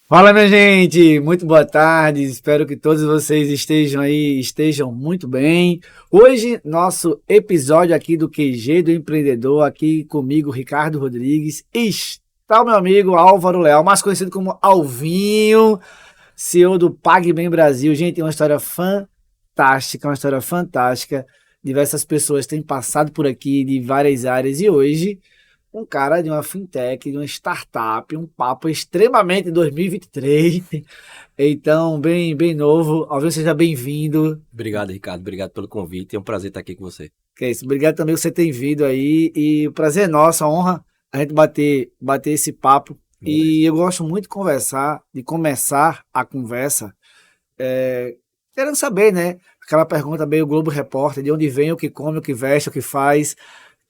Fala, minha gente! Muito boa tarde. Espero que todos vocês estejam muito bem. Hoje, nosso episódio aqui do QG do Empreendedor, aqui comigo, Ricardo Rodrigues, está o meu amigo Álvaro Leal, mais conhecido como Alvinho, CEO do PagBem Brasil. Gente, é uma história fantástica. Diversas pessoas têm passado por aqui de várias áreas e hoje um cara de uma fintech, de uma startup, um papo extremamente 2023. Então, bem novo. Alvin, seja bem-vindo. Obrigado, Ricardo. Obrigado pelo convite. É um prazer estar aqui com você. Que é isso. Obrigado também por você ter vindo aí. E o prazer é nosso, a honra a gente bater esse papo. E eu gosto muito de começar a conversa, querendo saber, né? Aquela pergunta meio Globo Repórter, de onde vem, o que come, o que veste, o que faz.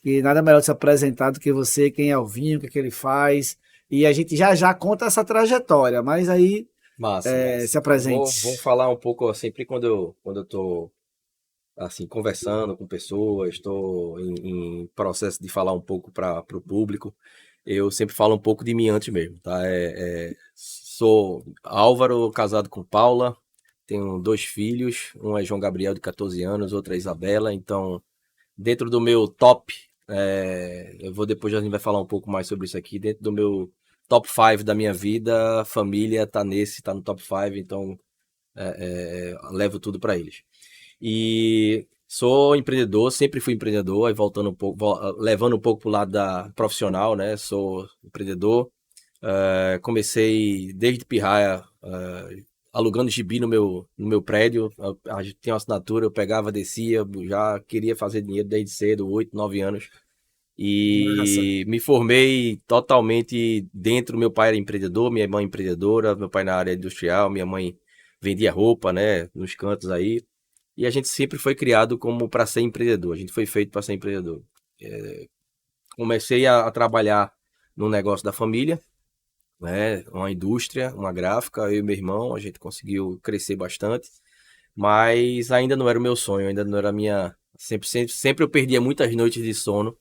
E nada melhor de se apresentar do que você, quem é o Vinho, o que, é que ele faz. E a gente já conta essa trajetória, mas aí Massa, massa. se Vamos apresente. falar um pouco, sempre quando eu tô, assim, conversando com pessoas, estou em processo de falar um pouco para o público, eu sempre falo um pouco de mim antes mesmo, tá? Sou Álvaro, casado com Paula, tenho dois filhos, um é João Gabriel, de 14 anos, outra é Isabela, então, dentro do meu top, depois a gente vai falar um pouco mais sobre isso aqui, dentro do meu top 5 da minha vida, família tá no top 5, então levo tudo para eles. E sou empreendedor, sempre fui empreendedor, aí voltando um pouco, levando um pouco pro lado da profissional, né? Sou empreendedor. Comecei desde pirraia, alugando gibi no meu prédio. A gente tem uma assinatura, eu pegava, descia, já queria fazer dinheiro desde cedo, 8, 9 anos. Massa. E me formei totalmente dentro. Meu pai era empreendedor, minha mãe empreendedora, meu pai na área industrial, minha mãe vendia roupa, né, nos cantos aí. E a gente sempre foi criado como para ser empreendedor. A gente foi feito para ser empreendedor. Comecei a trabalhar no negócio da família, né, uma indústria, uma gráfica. Eu e meu irmão, a gente conseguiu crescer bastante, mas ainda não era o meu sonho, ainda não era a minha. Sempre eu perdia muitas noites de sono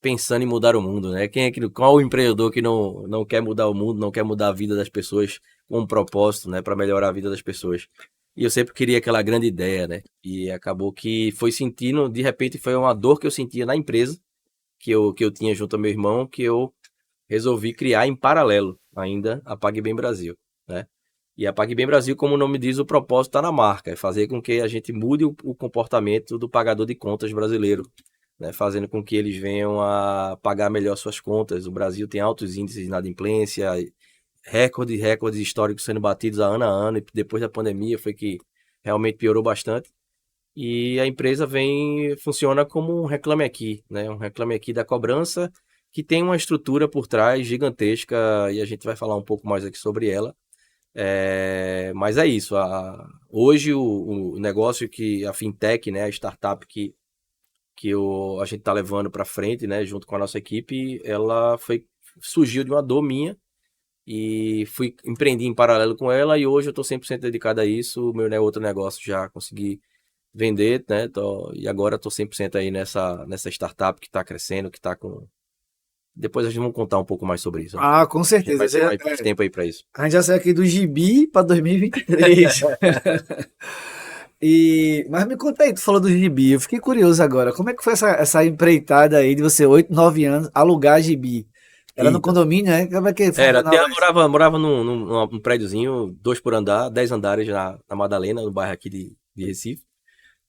pensando em mudar o mundo, né? Qual o empreendedor que não quer mudar o mundo, não quer mudar a vida das pessoas com um propósito, né, para melhorar a vida das pessoas? E eu sempre queria aquela grande ideia, né? E acabou que foi sentindo, de repente foi uma dor que eu sentia na empresa que eu tinha junto ao meu irmão, que eu resolvi criar em paralelo ainda a PagBem Brasil, né? E a PagBem Brasil, como o nome diz, o propósito está na marca, é fazer com que a gente mude o comportamento do pagador de contas brasileiro, né, fazendo com que eles venham a pagar melhor suas contas. O Brasil tem altos índices de inadimplência, recordes históricos sendo batidos ano a ano, e depois da pandemia foi que realmente piorou bastante. E a empresa funciona como um Reclame Aqui, né, um Reclame Aqui da cobrança, que tem uma estrutura por trás gigantesca, e a gente vai falar um pouco mais aqui sobre ela. Mas é isso, hoje o negócio que a fintech, né, a startup que a gente está levando para frente, né, junto com a nossa equipe, surgiu de uma dor minha e empreendi em paralelo com ela, e hoje eu estou 100% dedicado a isso. O meu outro negócio já consegui vender, né, e agora estou 100% aí nessa startup que está crescendo, que está com... Depois a gente vai contar um pouco mais sobre isso. Ah, com A gente certeza. vai ter mais tempo aí para isso. A gente já saiu aqui do Gibi para 2023. Mas me conta aí, tu falou do Gibi. Eu fiquei curioso agora. Como é que foi essa empreitada aí de você, 8, 9 anos, alugar Gibi? Era no Eita. condomínio, né? Como é que funcionava isso? Morava num prédiozinho, 2 por andar, 10 andares na Madalena, no bairro aqui de Recife.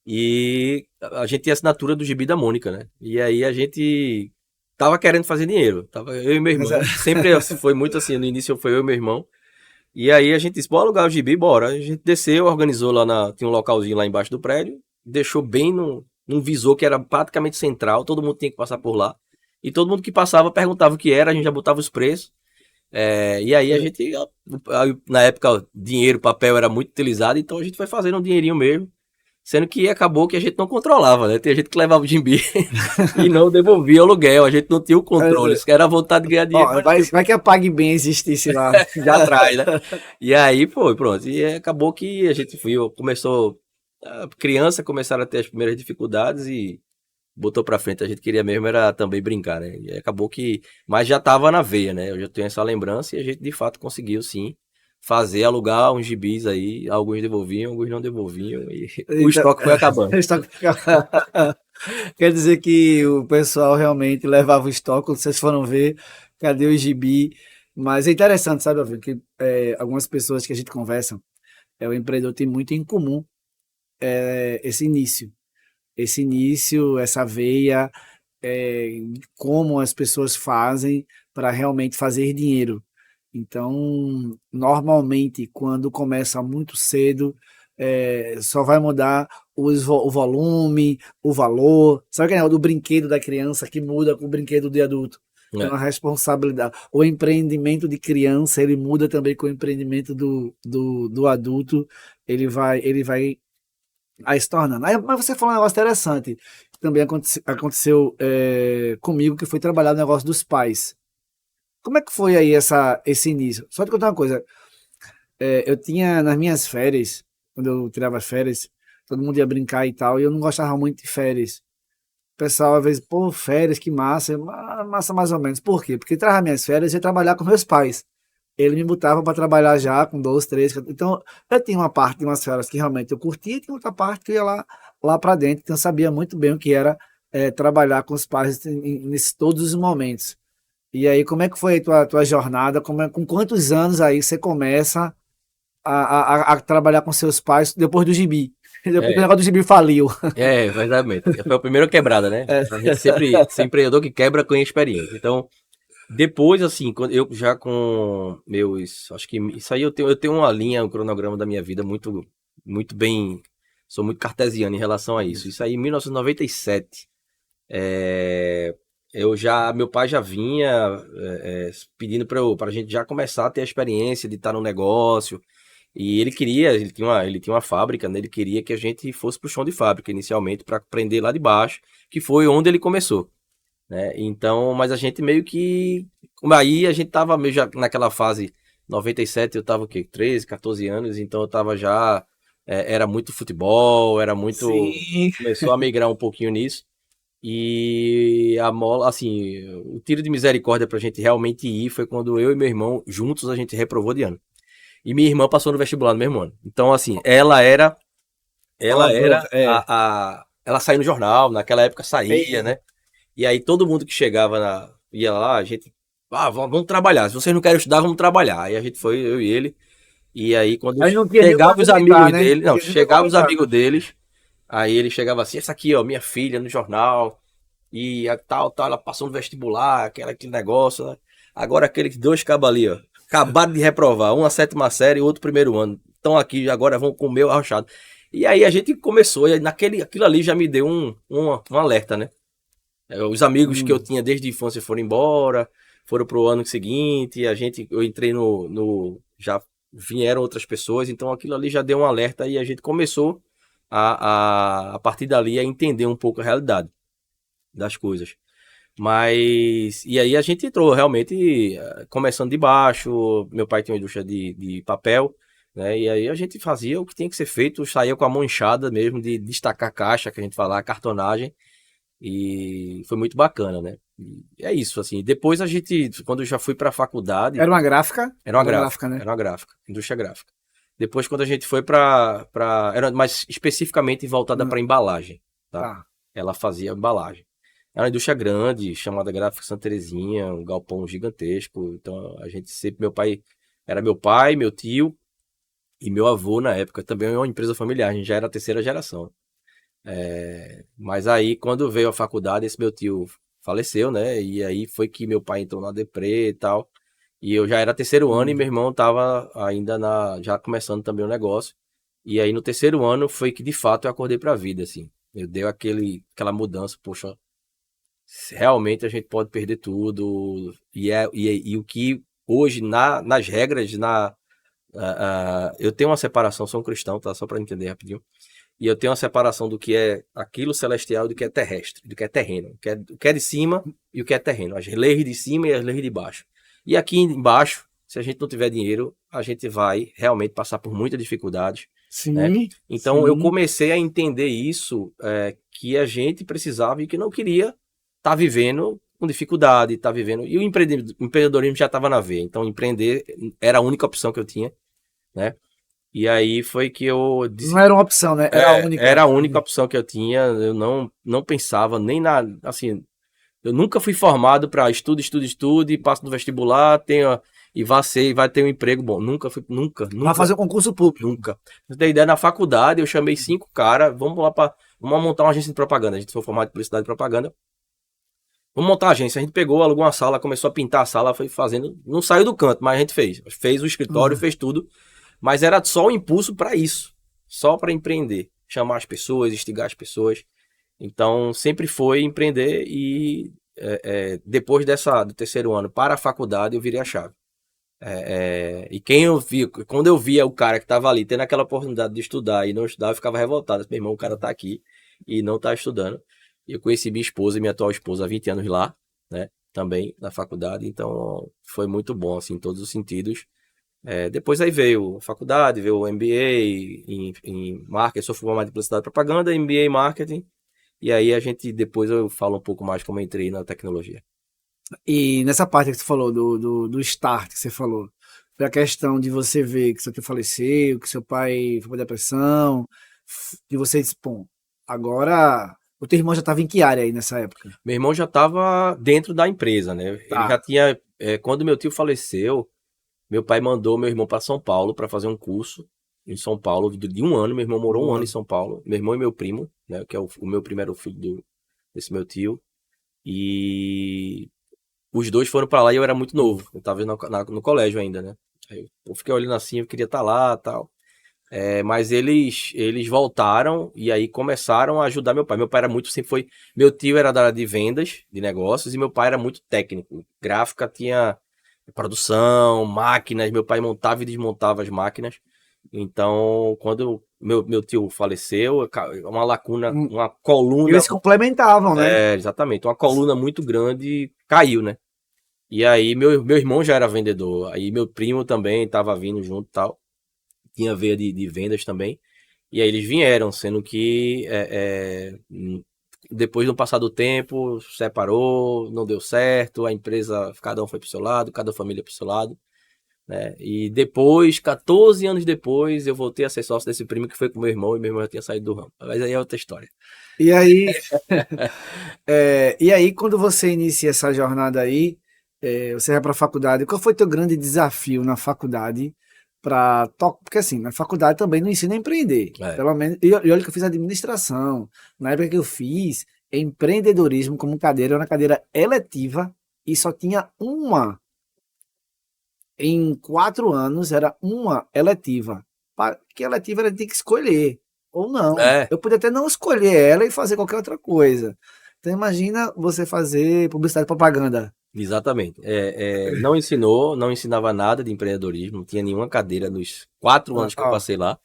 E a gente tinha assinatura do Gibi da Mônica, né? E aí a gente tava querendo fazer dinheiro. Tava eu e meu Mas, irmão. Sempre foi muito assim, no início foi eu e meu irmão. E aí a gente disse, bora alugar o Gibi, bora. A gente desceu, organizou tinha um localzinho lá embaixo do prédio, deixou bem num visor que era praticamente central, todo mundo tinha que passar por lá. E todo mundo que passava perguntava o que era, a gente já botava os preços. E aí a gente, na época, dinheiro, papel era muito utilizado, então a gente foi fazendo um dinheirinho mesmo. Sendo que acabou que a gente não controlava, né? Tem gente que levava o Jimbi e não devolvia o aluguel. A gente não tinha o controle. Isso que era a vontade de ganhar dinheiro, ó, mas não tinha vai que a PagBem existisse lá. já atrás, né? E aí foi, pronto. E acabou que a gente começou. A criança começaram a ter as primeiras dificuldades e botou pra frente. A gente queria mesmo era também brincar, né? E acabou que. Mas já tava na veia, né? Eu já tenho essa lembrança e a gente de fato conseguiu sim fazer, alugar uns gibis aí, alguns devolviam, alguns não devolviam, e o Então, estoque foi acabando. o estoque quer dizer que o pessoal realmente levava o estoque, quando vocês foram ver, cadê o gibi? Mas é interessante, sabe, Alvin, que algumas pessoas que a gente conversa, o empreendedor tem muito em comum esse início. Esse início, essa veia, como as pessoas fazem para realmente fazer dinheiro. Então, normalmente, quando começa muito cedo, só vai mudar o volume, o valor. Sabe aquele negócio do brinquedo da criança que muda com o brinquedo de adulto? Então, É, a responsabilidade. O empreendimento de criança, ele muda também com o empreendimento do adulto. Ele vai aí se tornando. Aí, mas você falou um negócio interessante. Também aconteceu comigo, que foi trabalhar no negócio dos pais. Como é que foi aí esse início? Só te contar uma coisa. Eu tinha nas minhas férias, quando eu tirava férias, todo mundo ia brincar e tal, e eu não gostava muito de férias. O pessoal às vezes, pô, férias, que massa. Massa mais ou menos. Por quê? Porque tirava minhas férias e ia trabalhar com meus pais. Ele me botava para trabalhar já com 12, 13. Então, eu tinha uma parte de umas férias que realmente eu curtia, e tinha outra parte que eu ia lá para dentro. Então, eu sabia muito bem o que era trabalhar com os pais nesses todos os momentos. E aí, como é que foi a tua jornada? Com quantos anos aí você começa a trabalhar com seus pais depois do gibi? Depois que o é, negócio do gibi faliu. exatamente. Foi a primeira quebrada, né? A gente sempre empreendedor que quebra com experiência. Então, depois, assim, quando eu já com meus, acho que isso aí eu tenho uma linha, um cronograma da minha vida muito, muito bem, sou muito cartesiano em relação a isso. Isso aí em 1997, é, meu pai já vinha pedindo para a gente já começar a ter a experiência de estar no negócio. E ele tinha uma fábrica, né? Ele queria que a gente fosse pro chão de fábrica inicialmente para aprender lá de baixo, que foi onde ele começou, né? Então, mas a gente meio que. Aí a gente tava meio já naquela fase 97, eu tava o quê? 13, 14 anos, então eu tava já. Era muito futebol, era muito. Sim. Começou a migrar um pouquinho nisso. E a mola, assim, o tiro de misericórdia pra gente realmente ir foi quando eu e meu irmão, juntos, a gente reprovou de ano. E minha irmã passou no vestibular no mesmo ano. Então, assim, ela era. Ela era. Ela saiu no jornal, naquela época saía, É. né? E aí todo mundo que chegava ia lá, a gente. Ah, vamos trabalhar. Se vocês não querem estudar, vamos trabalhar. Aí a gente foi, eu e ele. E aí quando Aí não tinha nem como chegava os argumentar, amigos né? dele. Não Não, tinha nem como chegava os argumentar. amigos deles. Aí ele chegava assim, essa aqui, ó, minha filha no jornal. E a tal, ela passou no vestibular, aquele negócio, né? Agora aqueles dois cabos ali, ó. Acabaram de reprovar, um a sétima série e outro primeiro ano. Estão aqui, agora vão comer o arrochado. E aí a gente começou, e aquilo ali já me deu um alerta, né? Os amigos que eu Hum. tinha desde a infância foram embora, foram pro ano seguinte, eu entrei já vieram outras pessoas, então aquilo ali já deu um alerta e a gente começou a partir dali a entender um pouco a realidade das coisas. Mas, e aí a gente entrou realmente começando de baixo. Meu pai tinha uma indústria de papel, né? E aí a gente fazia o que tinha que ser feito, saía com a mão inchada mesmo de destacar caixa, que a gente fala, a cartonagem. E foi muito bacana, né? E é isso, assim. Depois a gente, quando eu já fui para a faculdade, Era uma gráfica? era uma Era gráfica, gráfica, né? era uma gráfica, indústria gráfica. Depois, quando a gente foi para, era mais especificamente voltada para embalagem, tá? Tá. Ela fazia embalagem. Era uma indústria grande, chamada Gráfica Santa Terezinha, um galpão gigantesco. Então, a gente sempre, meu pai, meu tio e meu avô na época. Também é uma empresa familiar, a gente já era a terceira geração. Mas aí, quando veio a faculdade, esse meu tio faleceu, né? E aí foi que meu pai entrou na deprê e tal. E eu já era terceiro ano e meu Hum. irmão tava ainda já começando também o negócio. E aí no terceiro ano foi que de fato eu acordei pra vida, assim. Eu dei aquela mudança, poxa, realmente a gente pode perder tudo. E o que hoje, nas regras, eu tenho uma separação, sou um cristão, tá? Só pra entender rapidinho. E eu tenho uma separação do que é aquilo celestial e do que é terrestre, do que é terreno. O que é de cima e o que é terreno. As leis de cima e as leis de baixo. E aqui embaixo, se a gente não tiver dinheiro, a gente vai realmente passar por muitas dificuldades, né? Sim, Então eu sim. comecei a entender isso, que a gente precisava e que não queria estar vivendo com dificuldade, estar vivendo. E o empreendedorismo já estava na veia. Então empreender era a única opção que eu tinha. né? E aí foi que eu Não era uma opção, né? Era a única. era a única opção que eu tinha. Eu não pensava nem na, assim, eu nunca fui formado para estude, passo no vestibular, tenha e vai ter um emprego bom. Nunca fui, Vai fazer um concurso público. nunca. Você tem ideia, na faculdade eu chamei 5 caras, vamos montar uma agência de propaganda. A gente foi formado em publicidade e propaganda. Vamos montar a agência. A gente pegou, alugou uma sala, começou a pintar a sala, foi fazendo. Não saiu do canto, mas a gente fez. Fez o escritório, fez tudo. Mas era só o impulso para isso. Só para empreender. Chamar as pessoas, instigar as pessoas. Então, sempre foi empreender e depois do terceiro ano para a faculdade, eu virei a chave. E quando eu via o cara que estava ali tendo aquela oportunidade de estudar e não estudar, eu ficava revoltado. Meu irmão, o cara está aqui e não está estudando. Eu conheci minha esposa e minha atual esposa há 20 anos lá, né? Também na faculdade, então foi muito bom, assim, em todos os sentidos. Depois aí veio a faculdade, veio o MBA em marketing, sou formado em publicidade e propaganda, MBA em marketing, e aí depois eu falo um pouco mais como eu entrei na tecnologia. E nessa parte que você falou, do start que você falou, foi a questão de você ver que seu tio faleceu, que seu pai foi pra depressão, que você disse, bom, agora o teu irmão já estava em que área aí nessa época? Meu irmão já estava dentro da empresa, né? Ele Tá. já tinha, quando meu tio faleceu, meu pai mandou meu irmão para São Paulo para fazer um curso em São Paulo de um ano. Meu irmão morou um ano em São Paulo. Meu irmão e meu primo, né? Que é o meu primeiro filho desse meu tio. E os dois foram para lá e eu era muito novo. Eu estava no colégio ainda, né? Aí eu fiquei olhando assim, eu queria estar lá, tal. Mas eles voltaram e aí começaram a ajudar meu pai. Meu pai era muito, sempre foi. Meu tio era da área de vendas, de negócios, e meu pai era muito técnico. Gráfica tinha produção, máquinas. Meu pai montava e desmontava as máquinas. Então, quando meu tio faleceu, uma lacuna, uma coluna. Eles se complementavam, né? Exatamente, uma coluna muito grande caiu, né? E aí meu irmão já era vendedor. Aí meu primo também estava vindo junto e tal. Tinha veia de vendas também. E aí eles vieram, sendo que depois do passar do tempo, separou, não deu certo, a empresa, cada um foi pro seu lado, cada família pro seu lado, né? E depois, 14 anos depois, eu voltei a ser sócio desse primo que foi com meu irmão, e meu irmão já tinha saído do ramo. Mas aí é outra história. E aí, quando você inicia essa jornada aí, você vai para a faculdade, qual foi teu grande desafio na faculdade para porque assim, na faculdade também não ensina a empreender. É. Pelo menos, e olha que eu fiz administração. Na época que eu fiz empreendedorismo como cadeira, era uma cadeira eletiva e só tinha uma. Em 4 anos era uma eletiva. Que eletiva era ter que escolher ou não. É, Eu podia até não escolher ela e fazer qualquer outra coisa. Então imagina você fazer publicidade e propaganda. exatamente. Não ensinava nada de empreendedorismo, não tinha nenhuma cadeira nos 4 anos que eu Ó, passei lá,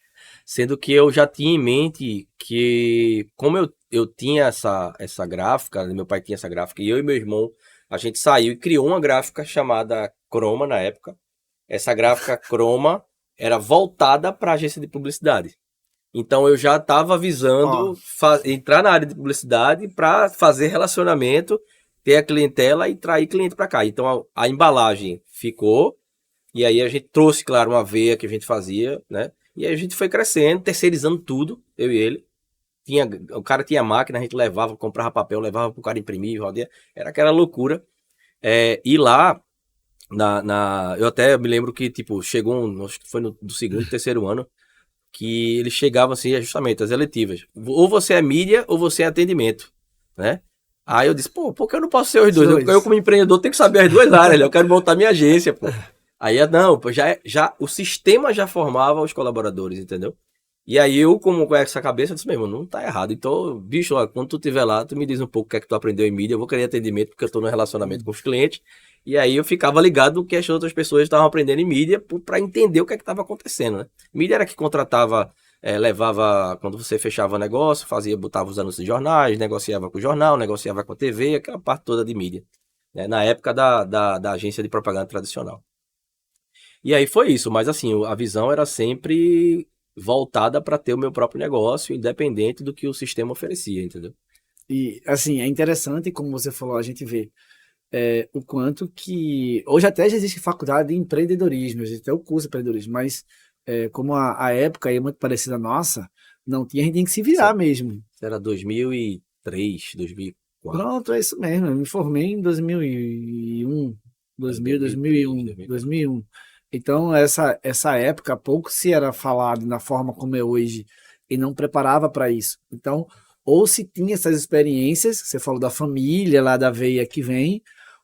sendo que eu já tinha em mente que, como eu tinha essa gráfica, meu pai tinha essa gráfica, e eu e meu irmão, a gente saiu e criou uma gráfica chamada Chroma na época. Essa gráfica Chroma era voltada para agência de publicidade. Então eu já estava ó, visando entrar na área de publicidade para fazer relacionamento, ter a clientela e trair cliente para cá. Então a embalagem ficou, e aí a gente trouxe, claro, uma veia que a gente fazia, né? E aí a gente foi crescendo, terceirizando tudo, eu e ele. O cara tinha máquina, a gente levava, comprava papel, levava para o cara imprimir, rodia. Era aquela loucura. E lá, eu até me lembro que, tipo, chegou acho que foi do segundo, terceiro ano, que eles chegavam assim, justamente, as eletivas. Ou você é mídia ou você é atendimento, né? Aí eu disse, pô, por que eu não posso ser os dois? Eu como empreendedor, tenho que saber as duas áreas, né? Eu quero montar minha agência, pô. Aí, não, pô, o sistema já formava os colaboradores, entendeu? E aí eu, como com essa cabeça, eu disse, meu irmão, não tá errado. Então, bicho, ó, quando tu estiver lá, tu me diz um pouco o que é que tu aprendeu em mídia, eu vou querer atendimento, porque eu tô no relacionamento com os clientes. E aí eu ficava ligado no que as outras pessoas estavam aprendendo em mídia para entender o que é que estava acontecendo, né? Mídia era que contratava, levava, quando você fechava negócio, botava os anúncios de jornais, negociava com o jornal, negociava com a TV, aquela parte toda de mídia, né? Na época da agência de propaganda tradicional. E aí foi isso, mas assim, a visão era sempre voltada para ter o meu próprio negócio, independente do que o sistema oferecia, entendeu? e assim, é interessante, como você falou, a gente vê o quanto que. Hoje até já existe faculdade de empreendedorismo, existe até o curso de empreendedorismo, mas como a época aí é muito parecida à nossa, não tinha, a gente tinha que se Isso virar mesmo. era 2003, 2004, Pronto, é isso mesmo. Eu me formei em 2001, 2000, 2003, 2001, 2004. 2001. Então, essa época, pouco se era falado na forma como é hoje e não preparava para isso. Então, ou se tinha essas experiências, você falou da família, lá da veia que vem,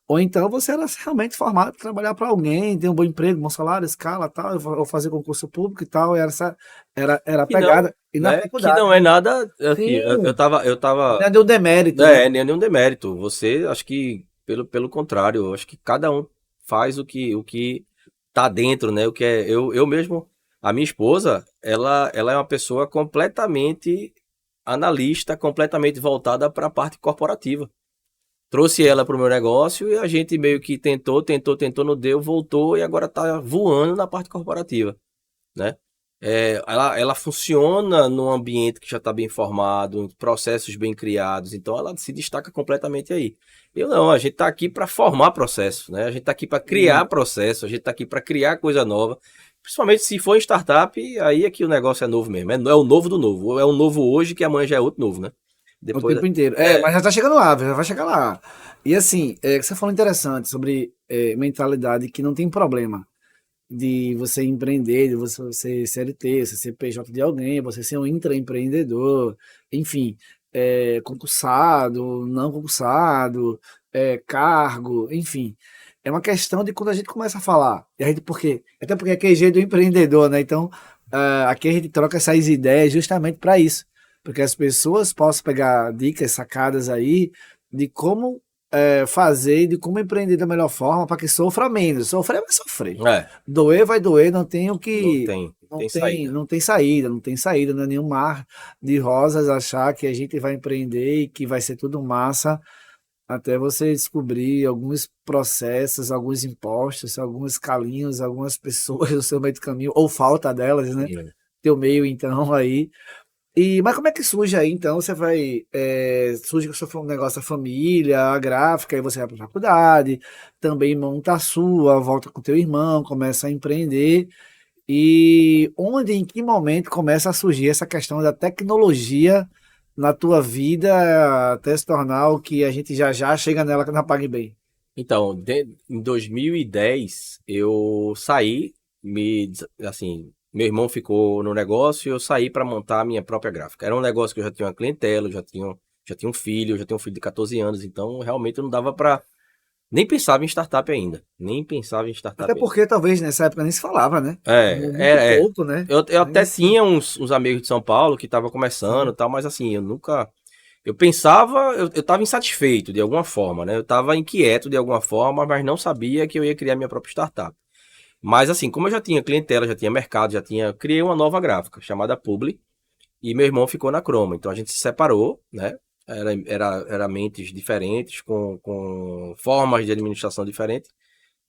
ou então você era realmente formado para trabalhar para alguém, ter um bom emprego, bom salário, escala, tal, ou fazer concurso público e tal. Era a Que não, pegada. E na né? Que não faculdade, é nada, assim, sim, eu tava, não deu demérito, né? nem é nenhum demérito. Você, acho que, pelo contrário, eu acho que cada um faz o que tá dentro, né? O que é, eu mesmo, a minha esposa, ela é uma pessoa completamente analista, completamente voltada para a parte corporativa. Trouxe ela para o meu negócio e a gente meio que tentou, não deu, voltou e agora tá voando na parte corporativa, né? Ela funciona num ambiente que já está bem formado, em processos bem criados, então ela se destaca completamente aí. Eu não, a gente está aqui para formar processos, né? A gente está aqui para criar processos, a gente está aqui para criar coisa nova. Principalmente se for em startup, aí é que o negócio é novo mesmo. É o novo do novo. É um novo hoje que amanhã já é outro novo, né? O Depois. tempo inteiro. É, Mas já tá chegando lá, já vai chegar lá. E assim, que você falou interessante sobre mentalidade que não tem problema de você empreender, de você ser CLT, você ser PJ de alguém, você ser um intraempreendedor, enfim, concursado, não concursado, cargo, enfim. É uma questão de quando a gente começa a falar. E a gente, por quê? Até porque aqui é jeito do empreendedor, né? Então, aqui a gente troca essas ideias justamente para isso. Porque as pessoas possam pegar dicas, sacadas aí de como fazer, de como empreender da melhor forma para que sofra menos. Sofrer vai sofrer. é, Doer vai doer, não tem o não que. tem, Não tem tem, saída. não tem saída, não tem saída, não é nenhum mar de rosas achar que a gente vai empreender e que vai ser tudo massa até você descobrir alguns processos, alguns impostos, alguns calinhos, algumas pessoas no seu meio do caminho, ou falta delas, né? Teu meio, então, aí. Mas como é que surge aí, então? Você vai. Surge que você um negócio da família, a gráfica, aí você vai para a faculdade, também monta a sua, volta com teu irmão, começa a empreender. E onde, em que momento começa a surgir essa questão da tecnologia na tua vida até se tornar o que a gente já já chega nela na PagBem? Então, em 2010, eu saí, assim, meu irmão ficou no negócio e eu saí para montar a minha própria gráfica. Era um negócio que eu já tinha uma clientela, eu já tinha um filho de 14 anos, então realmente eu não dava para nem pensava em startup ainda, nem pensava em Até startup ainda. porque talvez nessa época nem se falava, né? É, Muito é, é. pouco, né? Eu Ainda até se- tinha uns amigos de São Paulo que estavam começando e Sim. tal, mas assim, eu nunca. Eu pensava, eu estava insatisfeito de alguma forma, né? Eu estava inquieto de alguma forma, mas não sabia que eu ia criar minha própria startup. Mas assim, como eu já tinha clientela, já tinha mercado, criei uma nova gráfica chamada Publi e meu irmão ficou na Chroma. Então a gente se separou, né? Era mentes diferentes, com formas de administração diferentes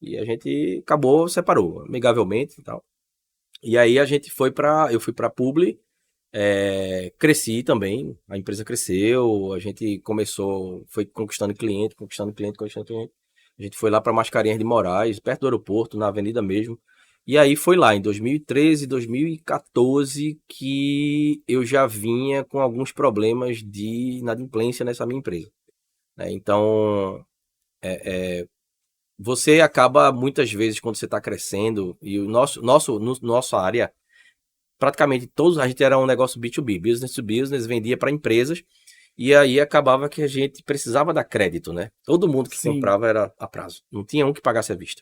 e a gente acabou, separou, amigavelmente e tal. E aí eu fui para Publi, cresci também, a empresa cresceu, a gente foi conquistando cliente, conquistando cliente. A gente foi lá para Mascarenhas de Moraes, perto do aeroporto, na avenida mesmo. E aí foi lá, em 2013, 2014, que eu já vinha com alguns problemas de inadimplência nessa minha empresa, né? Então, você acaba muitas vezes, quando você está crescendo, e nossa área praticamente todos, a gente era um negócio B2B, business to business, vendia para empresas, e aí acabava que a gente precisava dar crédito, né? Todo mundo que Sim. comprava era a prazo, não tinha um que pagasse à vista.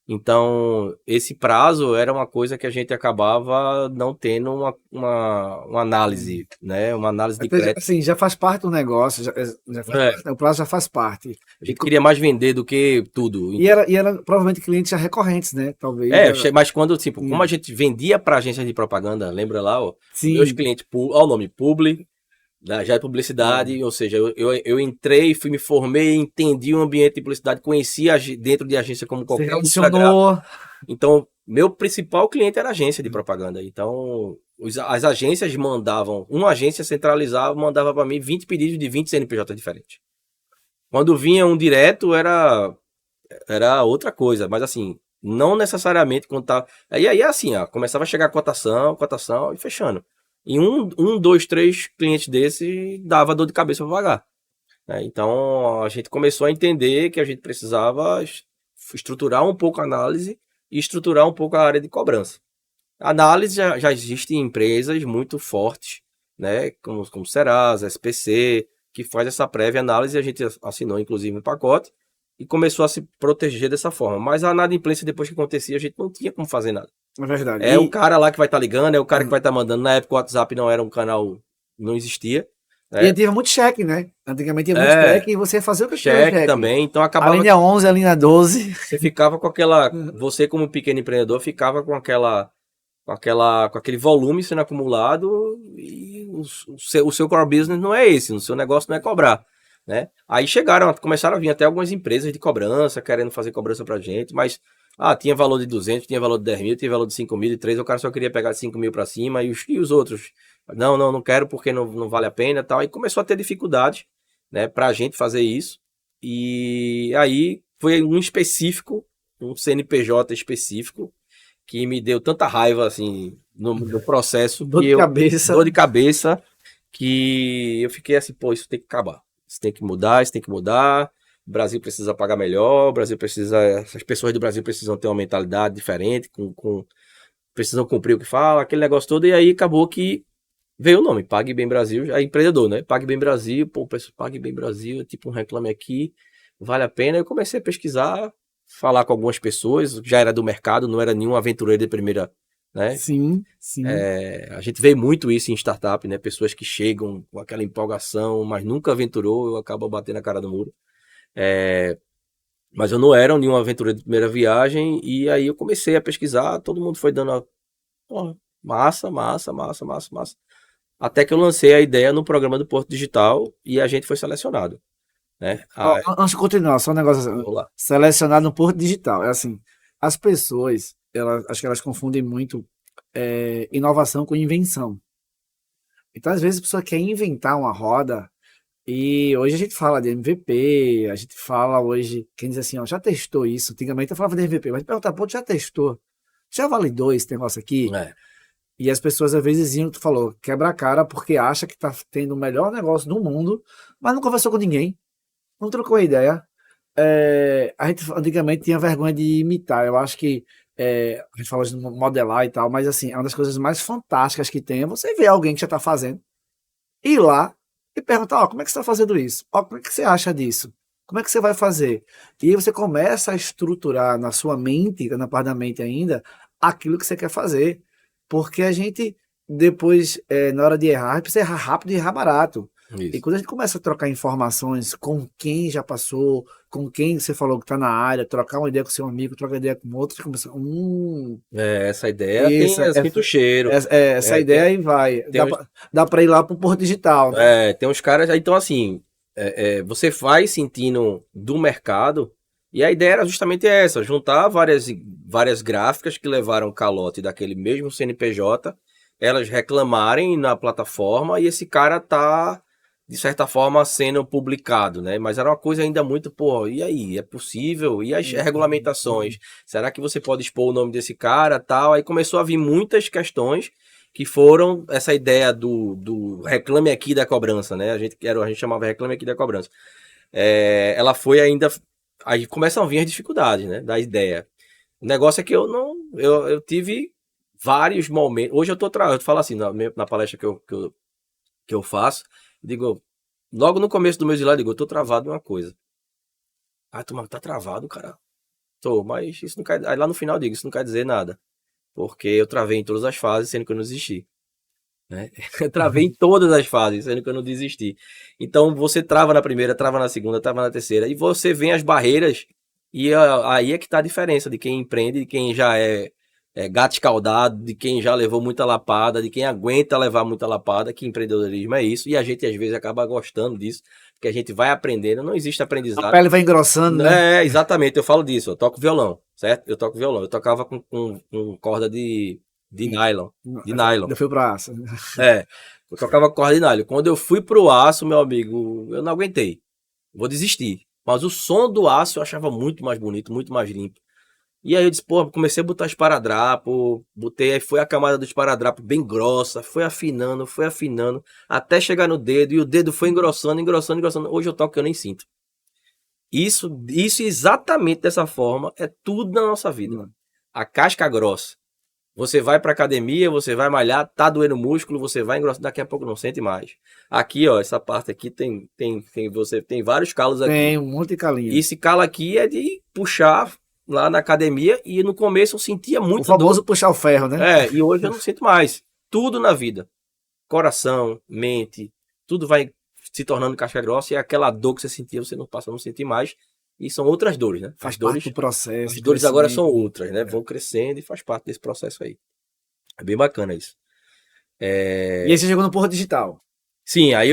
Então, esse prazo era uma coisa que a gente acabava não tendo uma análise, né? Uma análise de Até, crédito. assim, já faz parte do negócio, já faz É, parte, né? O prazo já faz parte. a E, gente queria mais vender do que tudo. e era provavelmente clientes já recorrentes, né? Talvez já Mas quando, tipo, como a tinha. gente vendia para agências de propaganda, lembra lá, ó, meus Sim, clientes, ó, o nome, Publi, já é é. publicidade, ou seja, eu entrei, me formei, entendi o ambiente de publicidade, conheci dentro de agência como Você qualquer outra gráfica. relacionou. Então, meu principal cliente era agência de propaganda. Então, as agências mandavam, uma agência centralizava, mandava para mim 20 pedidos de 20 CNPJ diferentes. Quando vinha um direto, era outra coisa, mas assim, Não necessariamente quando tá. Aí é assim, ó, começava a chegar cotação e fechando. E dois, três clientes desse dava dor de cabeça para pagar. Né? Então a gente começou a entender que a gente precisava estruturar um pouco a análise e estruturar um pouco a área de cobrança. A análise já existe em empresas muito fortes, né? Como Serasa, SPC, que faz essa prévia análise, a gente assinou inclusive um pacote e começou a se proteger dessa forma. Mas a inadimplência, depois que acontecia, a gente não tinha como fazer nada. É verdade. É o cara lá que vai estar ligando, é o cara que vai estar mandando. Na época o WhatsApp não era um canal, não existia. E tinha muito cheque, né? Antigamente tinha muito cheque e você ia fazer o que cheque também, então acabava... A linha 11, a linha 12. Você ficava com aquela... Você como pequeno empreendedor ficava com aquele volume sendo acumulado e o seu core business não é esse, o seu negócio não é cobrar, né? Aí começaram a vir até algumas empresas de cobrança, querendo fazer cobrança pra gente, mas tinha valor de 200, tinha valor de 10 mil, tinha valor de 5 mil, de 3, o cara só queria pegar de 5 mil pra cima e os outros, não quero porque não vale a pena e tal, aí começou a ter dificuldade, né, pra gente fazer isso, e aí foi um específico, um CNPJ específico, que me deu tanta raiva, assim, no processo. Dor de cabeça. Dor de cabeça, que eu fiquei assim, pô, isso tem que acabar. Isso tem que mudar, isso tem que mudar. O Brasil precisa pagar melhor, o Brasil precisa... As pessoas do Brasil precisam ter uma mentalidade diferente, precisam cumprir o que fala, aquele negócio todo. E aí acabou que veio o nome, Pague Bem Brasil, é empreendedor, né? Pague Bem Brasil, pô, Pague Bem Brasil, tipo um Reclame Aqui, vale a pena. Eu comecei a pesquisar, falar com algumas pessoas, já era do mercado, não era nenhum aventureiro de primeira, né? Sim. A gente vê muito isso em startup, né? Pessoas que chegam com aquela empolgação, mas nunca aventurou, acaba batendo a cara no muro. Mas eu não era nenhum aventureiro de primeira viagem, e aí eu comecei a pesquisar, todo mundo foi dando massa. Até que eu lancei a ideia no programa do Porto Digital e a gente foi selecionado. Né? Antes de continuar, só um negócio assim, selecionado no Porto Digital. É assim, as pessoas, acho que elas confundem muito inovação com invenção. Então, às vezes, a pessoa quer inventar uma roda e hoje a gente fala de MVP, a gente fala hoje, quem diz assim, ó, já testou isso? Antigamente eu falava de MVP, mas perguntar, pô, já testou? Já validou esse negócio aqui? E as pessoas às vezes iam, tu falou, quebra a cara porque acha que tá tendo o melhor negócio do mundo, mas não conversou com ninguém, não trocou ideia. A gente antigamente tinha vergonha de imitar. Eu acho que a gente fala de modelar e tal, mas assim, é uma das coisas mais fantásticas que tem é você ver alguém que já tá fazendo, ir lá e perguntar, como é que você está fazendo isso? Como é que você acha disso? Como é que você vai fazer? E aí você começa a estruturar na sua mente, na parte da mente ainda, aquilo que você quer fazer. Porque a gente, depois, na hora de errar, precisa errar rápido e errar barato. Isso. E quando a gente começa a trocar informações com quem já passou, com quem você falou que está na área, trocar uma ideia com seu amigo, trocar ideia com outro, você começa, essa ideia tem muito cheiro. Essa ideia aí vai. Dá para ir lá para o Porto Digital. Né? Tem uns caras, então assim, você vai sentindo do mercado, e a ideia era justamente essa, juntar várias gráficas que levaram calote daquele mesmo CNPJ, elas reclamarem na plataforma e esse cara tá, de certa forma, sendo publicado, né? Mas era uma coisa ainda muito, e aí, é possível? E as regulamentações? Será que você pode expor o nome desse cara, tal? Aí começou a vir muitas questões que foram essa ideia do reclame aqui da cobrança, né? A gente chamava reclame aqui da cobrança. Ela foi ainda... Aí começam a vir as dificuldades, né? Da ideia. O negócio é que eu tive vários momentos. Hoje eu falo assim, na palestra que eu faço, digo, logo no começo do meu slide, eu tô travado em uma coisa. Tu tá travado, cara? Tô, mas isso não quer... Aí lá no final eu digo, isso não quer dizer nada. Porque eu travei em todas as fases, sendo que eu não desisti. Né? Eu travei em todas as fases, sendo que eu não desisti. Então você trava na primeira, trava na segunda, trava na terceira, e você vê as barreiras, e aí é que tá a diferença de quem empreende, de quem já é gato escaldado, de quem já levou muita lapada, de quem aguenta levar muita lapada, que empreendedorismo é isso, e a gente às vezes acaba gostando disso, porque a gente vai aprendendo, não existe aprendizado. A pele vai engrossando, né? Exatamente, eu falo disso, eu toco violão, certo? Eu toco violão, eu tocava com corda de nylon. Eu fui pro aço. Eu tocava corda de nylon. Quando eu fui pro aço, meu amigo, eu não aguentei. Vou desistir. Mas o som do aço eu achava muito mais bonito, muito mais limpo. E aí eu disse, pô, comecei a botar esparadrapo, aí foi a camada do esparadrapo bem grossa, foi afinando, até chegar no dedo, e o dedo foi engrossando, engrossando, engrossando. Hoje eu toco que eu nem sinto. Isso exatamente dessa forma é tudo na nossa vida. A casca grossa. Você vai pra academia, você vai malhar, tá doendo o músculo, você vai engrossando, daqui a pouco não sente mais. Aqui, ó, essa parte aqui você tem vários calos aqui. Tem um monte de calinho. E esse calo aqui é de puxar lá na academia, e no começo eu sentia muito o famoso puxar o ferro, né? e hoje eu não sinto mais. Tudo na vida. Coração, mente, tudo vai se tornando casca grossa, e aquela dor que você sentia, você não passa a não sentir mais. E são outras dores, né? Faz parte do processo. As dores agora são outras, né? Vão crescendo e faz parte desse processo aí. É bem bacana isso. E aí você chegou no Porto Digital. Sim, aí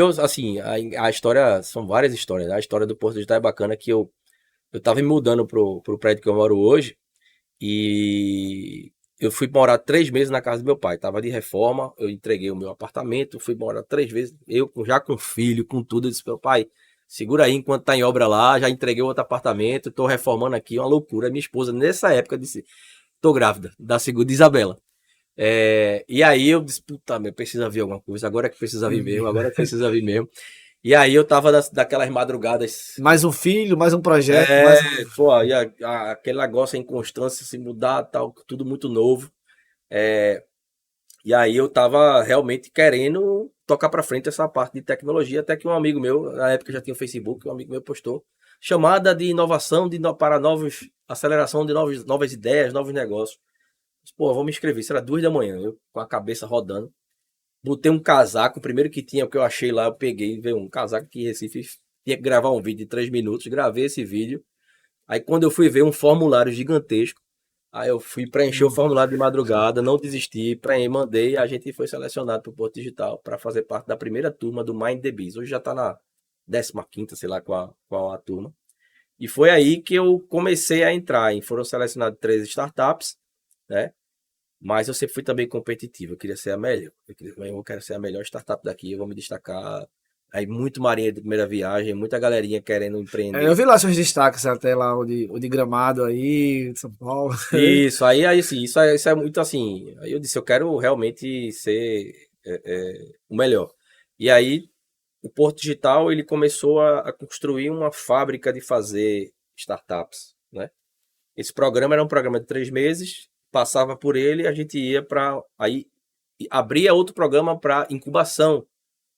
a história, são várias histórias, né? A história do Porto Digital é bacana, que eu tava me mudando pro prédio que eu moro hoje, e eu fui morar 3 meses na casa do meu pai. Tava de reforma, eu entreguei o meu apartamento, fui morar 3 vezes, eu já com filho, com tudo, eu disse, meu pai, segura aí enquanto tá em obra lá, já entreguei outro apartamento, tô reformando aqui, uma loucura. Minha esposa, nessa época, disse, tô grávida, da segunda Isabela. E aí eu disse, puta, meu, precisa vir alguma coisa, agora é que precisa vir mesmo, agora é que precisa vir mesmo. E aí eu tava daquelas madrugadas. Mais um filho, mais um projeto. Pô, aquele negócio, a inconstância, se mudar, tal, tudo muito novo. E aí eu tava realmente querendo tocar pra frente essa parte de tecnologia, até que um amigo meu, na época já tinha o Facebook, um amigo meu postou chamada de inovação para aceleração de novas ideias, novos negócios. Pô, vou me inscrever, isso era 2 da manhã, eu com a cabeça rodando. Botei um casaco, o primeiro que tinha, que eu achei lá, eu peguei, veio um casaco aqui em Recife, tinha que gravar um vídeo de 3 minutos, gravei esse vídeo. Aí quando eu fui ver um formulário gigantesco, aí eu fui preencher o formulário de madrugada, não desisti, mandei, a gente foi selecionado para o Porto Digital para fazer parte da primeira turma do Mind the Biz. Hoje já está na 15ª, sei lá qual a turma. E foi aí que eu comecei a entrar, foram selecionadas 3 startups, né? Mas eu sempre fui também competitivo, eu queria ser a melhor. Eu quero ser a melhor startup daqui, eu vou me destacar. Aí muito marinha de primeira viagem, muita galerinha querendo empreender. Eu vi lá seus destaques até lá, o de Gramado aí, de São Paulo. Isso, aí assim, isso é muito assim. Aí eu disse, eu quero realmente ser o melhor. E aí o Porto Digital, ele começou a construir uma fábrica de fazer startups, né? Esse programa era um programa de 3 meses, passava por ele, a gente ia para aí abria outro programa para incubação,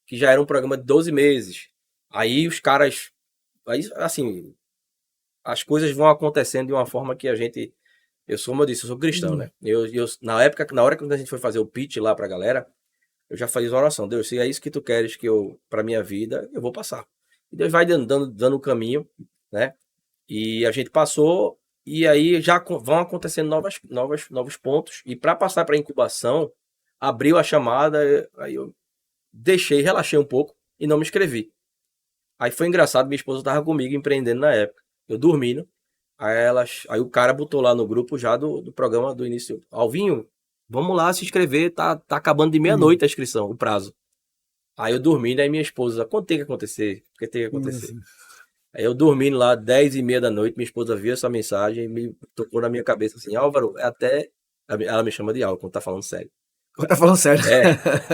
que já era um programa de 12 meses. Aí os caras, aí assim, as coisas vão acontecendo de uma forma que como eu disse, eu sou cristão, né? Na hora que a gente foi fazer o pitch lá pra galera, eu já fiz uma oração, Deus, se é isso que tu queres pra minha vida, eu vou passar. E Deus vai dando o caminho, né? E a gente passou. E aí já vão acontecendo novos pontos. E para passar para incubação, abriu a chamada, aí eu relaxei um pouco e não me inscrevi. Aí foi engraçado, minha esposa estava comigo empreendendo na época. Eu dormindo. Aí o cara botou lá no grupo já do programa do início. Alvinho, vamos lá se inscrever, tá acabando de meia-noite a inscrição, o prazo. Aí eu dormindo, aí minha esposa, quando tem que acontecer? O que tem que acontecer? Aí eu dormindo lá, 10h30 da noite, minha esposa viu essa mensagem e me tocou na minha cabeça assim, Álvaro, ela me chama de Álvaro, quando tá falando sério. Quando tá falando sério.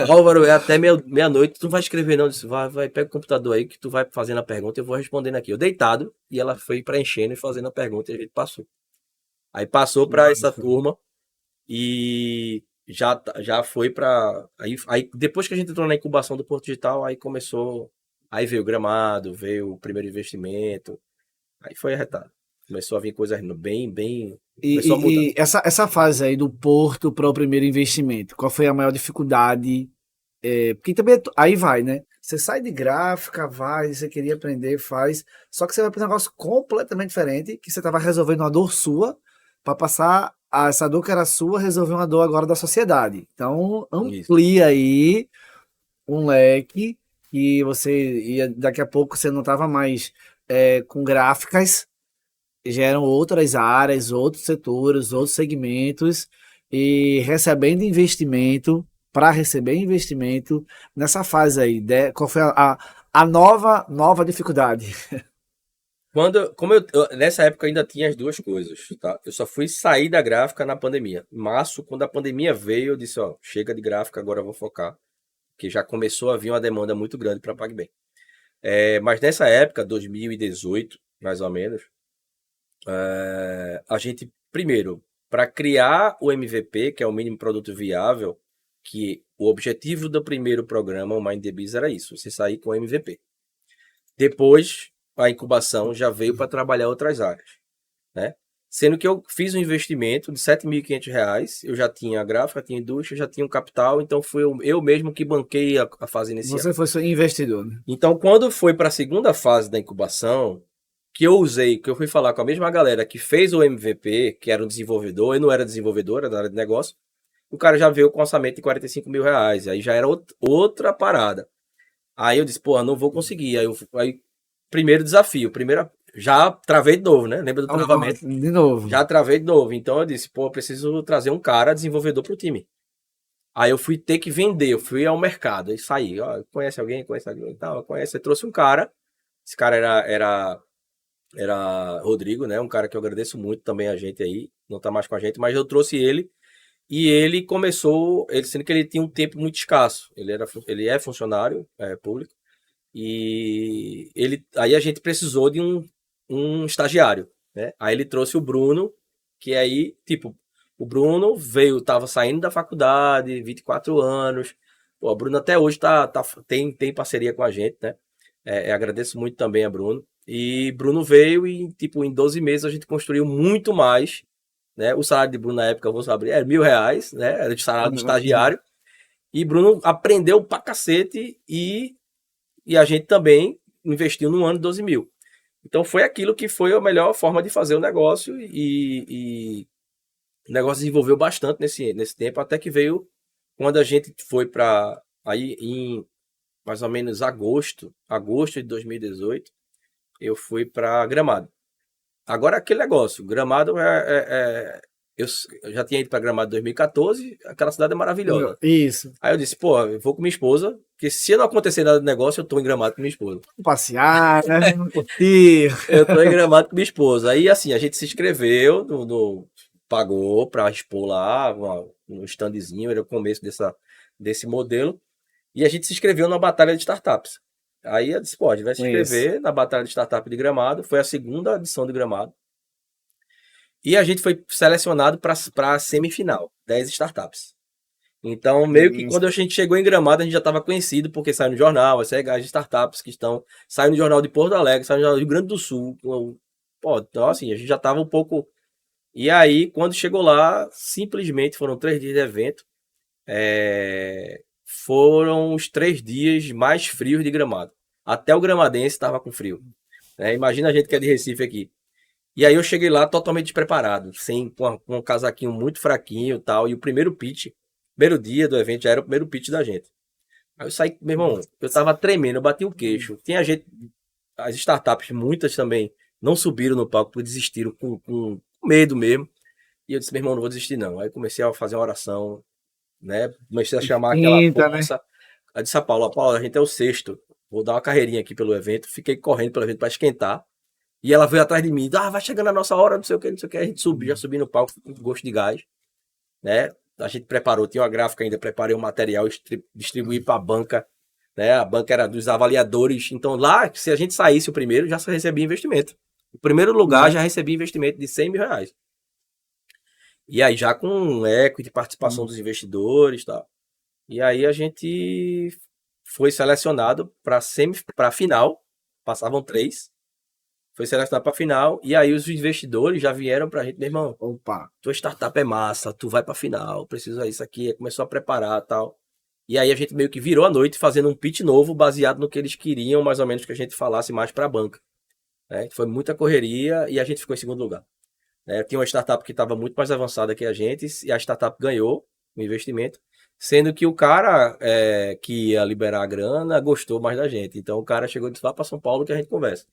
Álvaro, é até meia-noite, tu não vai escrever não, disse, vai, pega o computador aí que tu vai fazendo a pergunta e eu vou respondendo aqui. Eu deitado, e ela foi preenchendo e fazendo a pergunta e a gente passou. Aí passou para essa turma e já foi para aí depois que a gente entrou na incubação do Porto Digital, aí começou. Aí veio o Gramado, veio o primeiro investimento, aí foi arretado. Começou a vir coisas bem. Começou a mudar. E essa fase aí do Porto para o primeiro investimento, qual foi a maior dificuldade? Porque também aí vai, né? Você sai de gráfica, você queria aprender, faz, só que você vai para um negócio completamente diferente, que você estava resolvendo uma dor sua, para passar essa dor que era sua, resolver uma dor agora da sociedade. Então, amplia aí um leque que você ia, daqui a pouco você não estava mais com gráficas, já eram outras áreas, outros setores, outros segmentos, e recebendo investimento, para receber investimento nessa fase aí. Qual foi a nova dificuldade? Nessa época eu ainda tinha as duas coisas, tá? Eu só fui sair da gráfica na pandemia. Em março, quando a pandemia veio, eu disse, ó, chega de gráfica, agora eu vou focar. Porque já começou a vir uma demanda muito grande para PagBem. Mas nessa época, 2018, mais ou menos, a gente, primeiro, para criar o MVP, que é o mínimo produto viável, que o objetivo do primeiro programa, o Mind the Biz, era isso, você sair com o MVP. Depois, a incubação já veio para trabalhar outras áreas, né? Sendo que eu fiz um investimento de R$ 7.500, eu já tinha a gráfica, tinha a indústria, já tinha um capital, então foi eu mesmo que banquei a fase inicial. Você foi só investidor, né? Então, quando foi para a segunda fase da incubação, que eu fui falar com a mesma galera que fez o MVP, que era um desenvolvedor, eu não era desenvolvedor, era da área de negócio, o cara já veio com um orçamento de R$ 45.000, aí já era outra parada. Aí eu disse, porra, não vou conseguir. Aí primeiro desafio, já travei de novo, né? Lembra do travamento? De novo. Já travei de novo. Então eu disse, pô, eu preciso trazer um cara desenvolvedor pro time. Aí eu fui ter que vender, eu fui ao mercado e saí. Ó, conhece alguém? Conhece alguém? Então, conhece. Eu trouxe um cara. Esse cara era Rodrigo, né? Um cara que eu agradeço muito também a gente aí. Não tá mais com a gente, mas eu trouxe ele. E ele começou, sendo que ele tinha um tempo muito escasso. Ele é funcionário público. Aí a gente precisou de um estagiário, né? Aí ele trouxe o Bruno, que aí, tipo, o Bruno tava saindo da faculdade, 24 anos. Pô, o Bruno até hoje tem parceria com a gente, né? Agradeço muito também a Bruno. E Bruno veio e, tipo, em 12 meses a gente construiu muito mais, né? O salário de Bruno na época, eu vou saber, era R$ 1.000, né? Era de salário de estagiário. E Bruno aprendeu pra cacete e a gente também investiu no ano de 12 mil. Então foi aquilo que foi a melhor forma de fazer o negócio e o negócio desenvolveu bastante nesse tempo, até que veio quando a gente foi para aí em mais ou menos agosto de 2018, eu fui para Gramado. Agora aquele negócio, Gramado eu já tinha ido para Gramado em 2014, aquela cidade é maravilhosa. Isso. Aí eu disse, pô, eu vou com minha esposa, porque se não acontecer nada do negócio, eu tô em Gramado com minha esposa. Passear, né? Curtir. Eu tô em Gramado com minha esposa. Aí, assim, a gente se inscreveu, pagou pra expor lá, no standzinho, era o começo desse modelo. E a gente se inscreveu na Batalha de Startups. Aí eu disse, pô, a gente vai se inscrever na Batalha de Startup de Gramado. Foi a segunda edição de Gramado. E a gente foi selecionado para a semifinal, 10 startups. Então, meio que quando a gente chegou em Gramado, a gente já estava conhecido, porque saiu no jornal, as CEGAs de startups que saindo no jornal de Porto Alegre, saindo no jornal do Rio Grande do Sul. Pô, então, assim, a gente já estava um pouco. E aí, quando chegou lá, simplesmente foram 3 dias de evento. Foram os 3 dias mais frios de Gramado. Até o gramadense estava com frio. Imagina a gente que é de Recife aqui. E aí eu cheguei lá totalmente despreparado, com um casaquinho muito fraquinho e tal. E o primeiro dia do evento já era o primeiro pitch da gente. Aí eu saí, meu irmão, eu tava tremendo, eu bati o queixo. Tinha gente, as startups, muitas também, não subiram no palco porque desistiram com medo mesmo. E eu disse, meu irmão, não vou desistir não. Aí comecei a fazer uma oração, né? Comecei a chamar aquela força. Né? Aí disse a Paula, a gente é o sexto. Vou dar uma carreirinha aqui pelo evento. Fiquei correndo pelo evento para esquentar. E ela veio atrás de mim, vai chegando a nossa hora, não sei o que, não sei o que. A gente já subi no palco com gosto de gás, né? A gente preparou, tinha uma gráfica ainda, preparei um material, distribuí para a banca, né? A banca era dos avaliadores. Então lá, se a gente saísse o primeiro, já recebia investimento. O primeiro lugar já recebia investimento de R$ 100.000. E aí já com equity, participação dos investidores e tal. E aí a gente foi selecionado para a final, passavam 3. Foi selecionado para a final, e aí os investidores já vieram para a gente, meu irmão, opa, tua startup é massa, tu vai para a final, precisa isso aqui, começou a preparar tal. E aí a gente meio que virou a noite fazendo um pitch novo, baseado no que eles queriam, mais ou menos que a gente falasse mais para a banca. Foi muita correria e a gente ficou em segundo lugar. Tinha uma startup que estava muito mais avançada que a gente, e a startup ganhou o investimento, sendo que o cara que ia liberar a grana gostou mais da gente. Então o cara chegou e disse, vá para São Paulo que a gente conversa.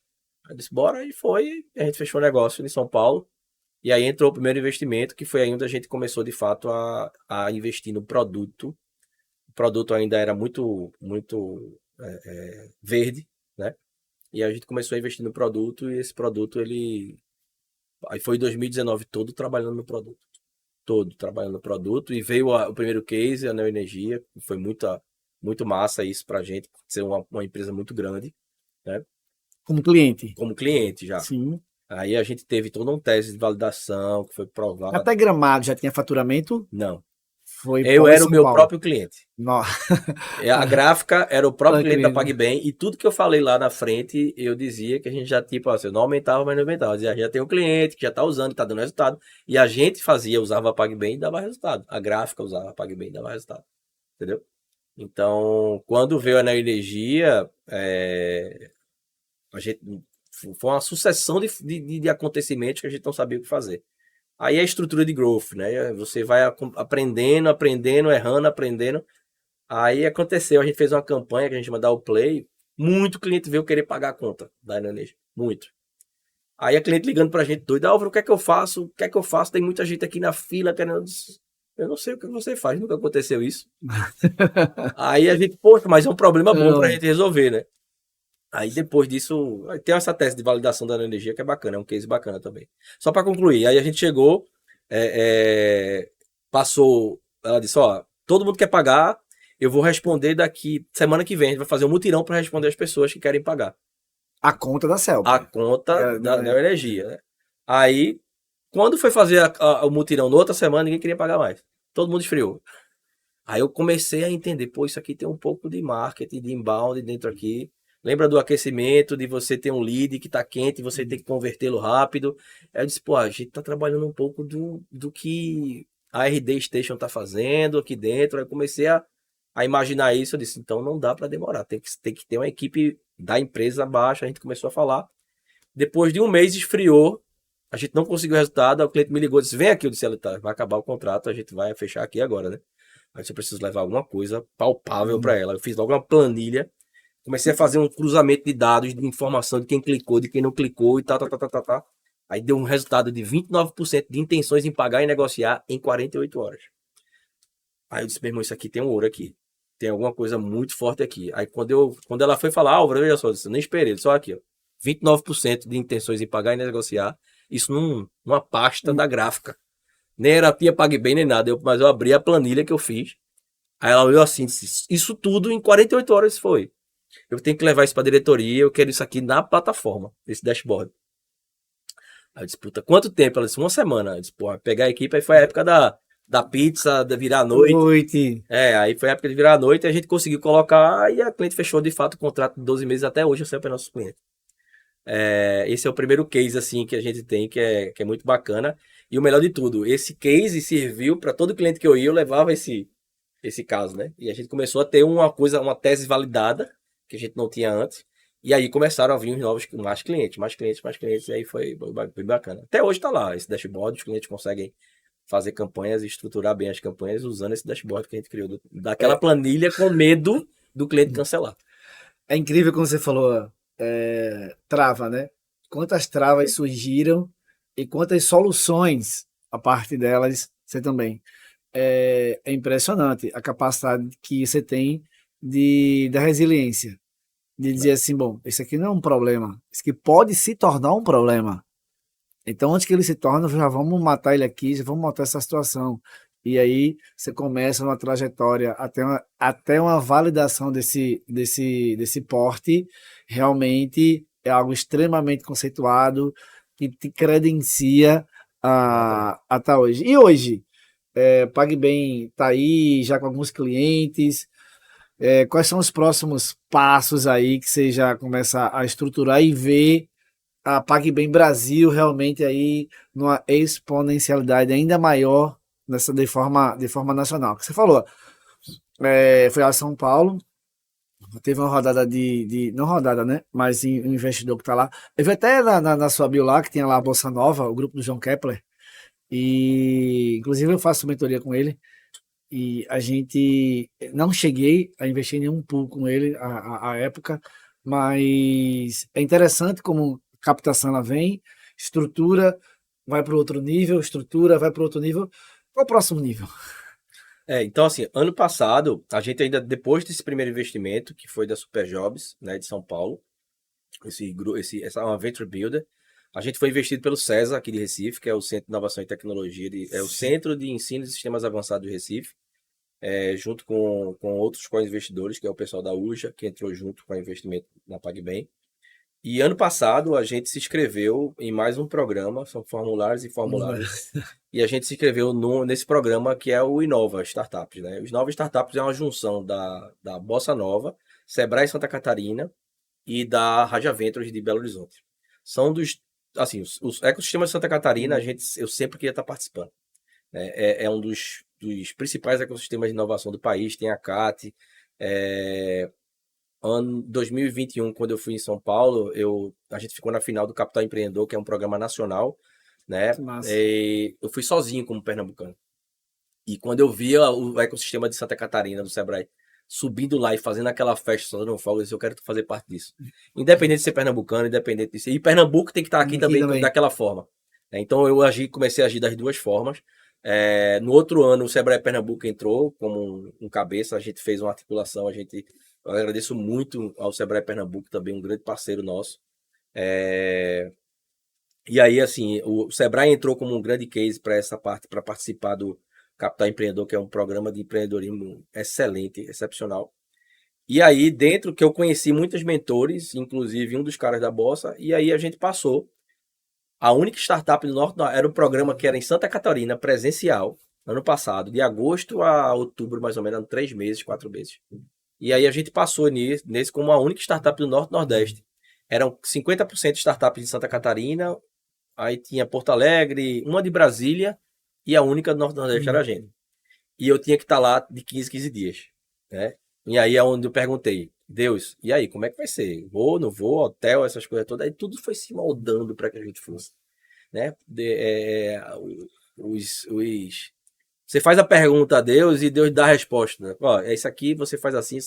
Eu disse, bora, e foi. A gente fechou o negócio em São Paulo. E aí entrou o primeiro investimento, que foi aí onde a gente começou, de fato, a investir no produto. O produto ainda era muito verde, né? E a gente começou a investir no produto e esse produto, Aí foi em 2019 todo trabalhando no produto. Todo trabalhando no produto. E veio o primeiro case, a Neoenergia, que foi muito massa isso pra gente, ser uma empresa muito grande, né? Como cliente. Como cliente já. Sim. Aí a gente teve toda uma tese de validação que foi provada. Até Gramado já tinha faturamento? Não. Foi Eu pós era o São meu Paulo. próprio cliente. Nossa. A gráfica era o próprio cliente da Incrível. PagBem e tudo que eu falei lá na frente, eu dizia que a gente já, tipo, assim, não aumentava, mas não aumentava. Eu dizia, já tem um cliente que já está usando, está dando resultado. E a gente usava a PagBem e dava resultado. A gráfica usava a PagBem e dava resultado. Entendeu? Então, quando veio a Neoenergia, a gente foi uma sucessão de acontecimentos que a gente não sabia o que fazer. Aí é a estrutura de growth, né? Você vai aprendendo, errando, aprendendo. Aí aconteceu, a gente fez uma campanha que a gente chama Dar o Play. Muito cliente veio querer pagar a conta da Iraneja. Muito. Aí a cliente ligando pra gente, doida, Álvaro, o que é que eu faço? O que é que eu faço? Tem muita gente aqui na fila querendo. Eu não sei o que você faz, nunca aconteceu isso. Aí a gente, poxa, mas é um problema bom pra Não. gente resolver, né? Aí depois disso, tem essa tese de validação da energia que é bacana, é um case bacana também. Só para concluir, aí a gente chegou, passou, ela disse, ó, todo mundo quer pagar, eu vou responder daqui, semana que vem, a gente vai fazer um mutirão para responder as pessoas que querem pagar. A conta da A Celp. conta É, da né? energia, né? Aí, quando foi fazer o mutirão na outra semana, ninguém queria pagar mais. Todo mundo esfriou. Aí eu comecei a entender, pô, isso aqui tem um pouco de marketing, de inbound dentro aqui. Lembra do aquecimento, de você ter um lead que está quente e você tem que convertê-lo rápido. Aí eu disse, pô, a gente está trabalhando um pouco do que a RD Station está fazendo aqui dentro. Aí eu comecei a imaginar isso. Eu disse, então não dá para demorar, tem que ter uma equipe da empresa abaixo. A gente começou a falar. Depois de um mês esfriou, a gente não conseguiu resultado. Aí o cliente me ligou e disse, vem aqui. Eu disse, tá, vai acabar o contrato, a gente vai fechar aqui agora, né? Aí eu preciso levar alguma coisa palpável para ela. Eu fiz logo uma planilha, comecei a fazer um cruzamento de dados, de informação de quem clicou, de quem não clicou e tal, tá, tá, tá, tá, tá. Aí deu um resultado de 29% de intenções em pagar e negociar em 48 horas. Aí eu disse, meu irmão, isso aqui tem um ouro aqui. Tem alguma coisa muito forte aqui. Aí quando ela foi falar, Álvaro, veja só, eu nem esperei, só aqui, ó. 29% de intenções em pagar e negociar. Isso numa pasta da gráfica. Nem era Pia PagBem nem nada, mas eu abri a planilha que eu fiz. Aí ela olhou assim, disse, isso tudo em 48 horas foi. Eu tenho que levar isso para a diretoria, eu quero isso aqui na plataforma, esse dashboard. Aí eu disse, puta, quanto tempo? Ela disse, uma semana. Eu disse, porra, pegar a equipe, aí foi a época da pizza, da virar a noite. Noite. Aí foi a época de virar a noite e a gente conseguiu colocar e a cliente fechou de fato o contrato de 12 meses até hoje, eu sei para nossos clientes. Esse é o primeiro case assim que a gente tem, que é muito bacana. E o melhor de tudo, esse case serviu para todo cliente que eu ia, eu levava esse caso, né? E a gente começou a ter uma tese validada, que a gente não tinha antes, e aí começaram a vir os novos, mais clientes, e aí foi bem bacana. Até hoje está lá, esse dashboard, os clientes conseguem fazer campanhas e estruturar bem as campanhas usando esse dashboard que a gente criou, daquela É, planilha com medo do cliente cancelar. é incrível como você falou, trava, né? Quantas travas surgiram e quantas soluções, a parte delas, você também. É impressionante a capacidade que você tem da resiliência, de dizer assim, bom, isso aqui não é um problema, isso aqui pode se tornar um problema. Então, antes que ele se torne, já vamos matar ele aqui, já vamos matar essa situação. E aí você começa uma trajetória até uma validação desse porte, realmente é algo extremamente conceituado que te credencia Exatamente. a estar hoje. E hoje, PagBem está aí já com alguns clientes. Quais são os próximos passos aí que você já começa a estruturar e ver a PagBem Brasil realmente aí numa exponencialidade ainda maior de forma nacional? Que você falou, foi a São Paulo, teve uma rodada não rodada, né? Mas um investidor que está lá. Eu vi até na sua bio lá, que tinha lá a Bolsa Nova, o grupo do João Kepler, e inclusive eu faço mentoria com ele. E a gente não cheguei a investir em nenhum pool com ele à época, mas é interessante como captação ela vem, estrutura vai para outro nível, estrutura vai para outro nível. Qual o próximo nível? Então assim, ano passado, a gente ainda, depois desse primeiro investimento, que foi da Super Jobs, né, de São Paulo, Essa é uma Venture Builder. A gente foi investido pelo CESA, aqui de Recife, que é o Centro de Inovação e Tecnologia, é o Centro de Ensino de Sistemas Avançados de Recife, junto com outros co-investidores, que é o pessoal da UJA, que entrou junto com o investimento na PagBem. E ano passado a gente se inscreveu em mais um programa, são formulários e formulários, e a gente se inscreveu nesse programa que é o Inova Startups, né? O Inova Startups é uma junção da Bossa Nova, Sebrae Santa Catarina e da Raja Ventures de Belo Horizonte. São assim, os ecossistemas de Santa Catarina, eu sempre queria estar participando. É um dos principais ecossistemas de inovação do país, tem a CAT. Ano 2021, quando eu fui em São Paulo, a gente ficou na final do Capital Empreendedor, que é um programa nacional, né? Eu fui sozinho como pernambucano. E quando eu via o ecossistema de Santa Catarina, do Sebrae, subindo lá e fazendo aquela festa, soltando fogo, eu disse, eu quero fazer parte disso. Independente de ser pernambucano, independente disso. E Pernambuco tem que estar aqui também daquela forma. Então eu comecei a agir das duas formas. No outro ano, o Sebrae Pernambuco entrou como um cabeça, a gente fez uma articulação, eu agradeço muito ao Sebrae Pernambuco, também um grande parceiro nosso. E aí, assim, o Sebrae entrou como um grande case para essa parte, para participar do Capital Empreendedor, que é um programa de empreendedorismo excelente, excepcional. E aí, dentro que eu conheci muitos mentores, inclusive um dos caras da Bossa, e aí a gente passou. A única startup do Norte era um programa que era em Santa Catarina, presencial, ano passado, de agosto a outubro, mais ou menos, 3 meses, 4 meses. E aí a gente passou nesse como a única startup do Norte-Nordeste. Eram 50% startups de Santa Catarina, aí tinha Porto Alegre, uma de Brasília, e a única do Norte-Nordeste era a gente. E eu tinha que estar lá de 15 dias, né? E aí é onde eu perguntei, Deus, e aí, como é que vai ser? Vou, não vou, hotel, essas coisas todas. Aí tudo foi se moldando para que a gente fosse, né? Você faz a pergunta a Deus e Deus dá a resposta, né? Ó, é isso aqui, você faz assim,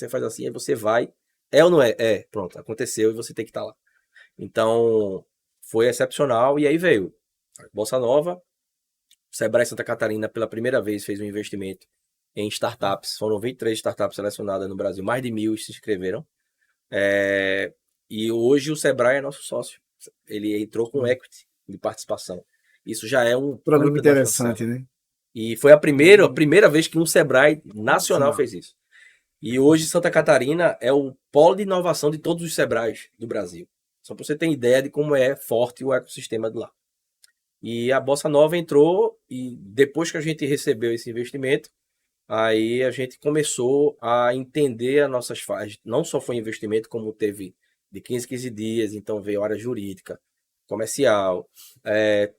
aí você vai. É ou não é? É, pronto, aconteceu e você tem que estar lá. Então, foi excepcional e aí veio a Bossa Nova. Sebrae Santa Catarina, pela primeira vez, fez um investimento em startups. Foram 23 startups selecionadas no Brasil. Mais de 1.000 se inscreveram. E hoje o Sebrae é nosso sócio. Ele entrou com equity de participação. Isso já é um programa interessante, né? E foi a primeira vez que um Sebrae nacional fez isso. E hoje Santa Catarina é o polo de inovação de todos os Sebrais do Brasil. Só para você ter ideia de como é forte o ecossistema de lá. E a Bossa Nova entrou e depois que a gente recebeu esse investimento, aí a gente começou a entender as nossas fases. Não só foi investimento, como teve de 15 dias, então veio área jurídica, comercial,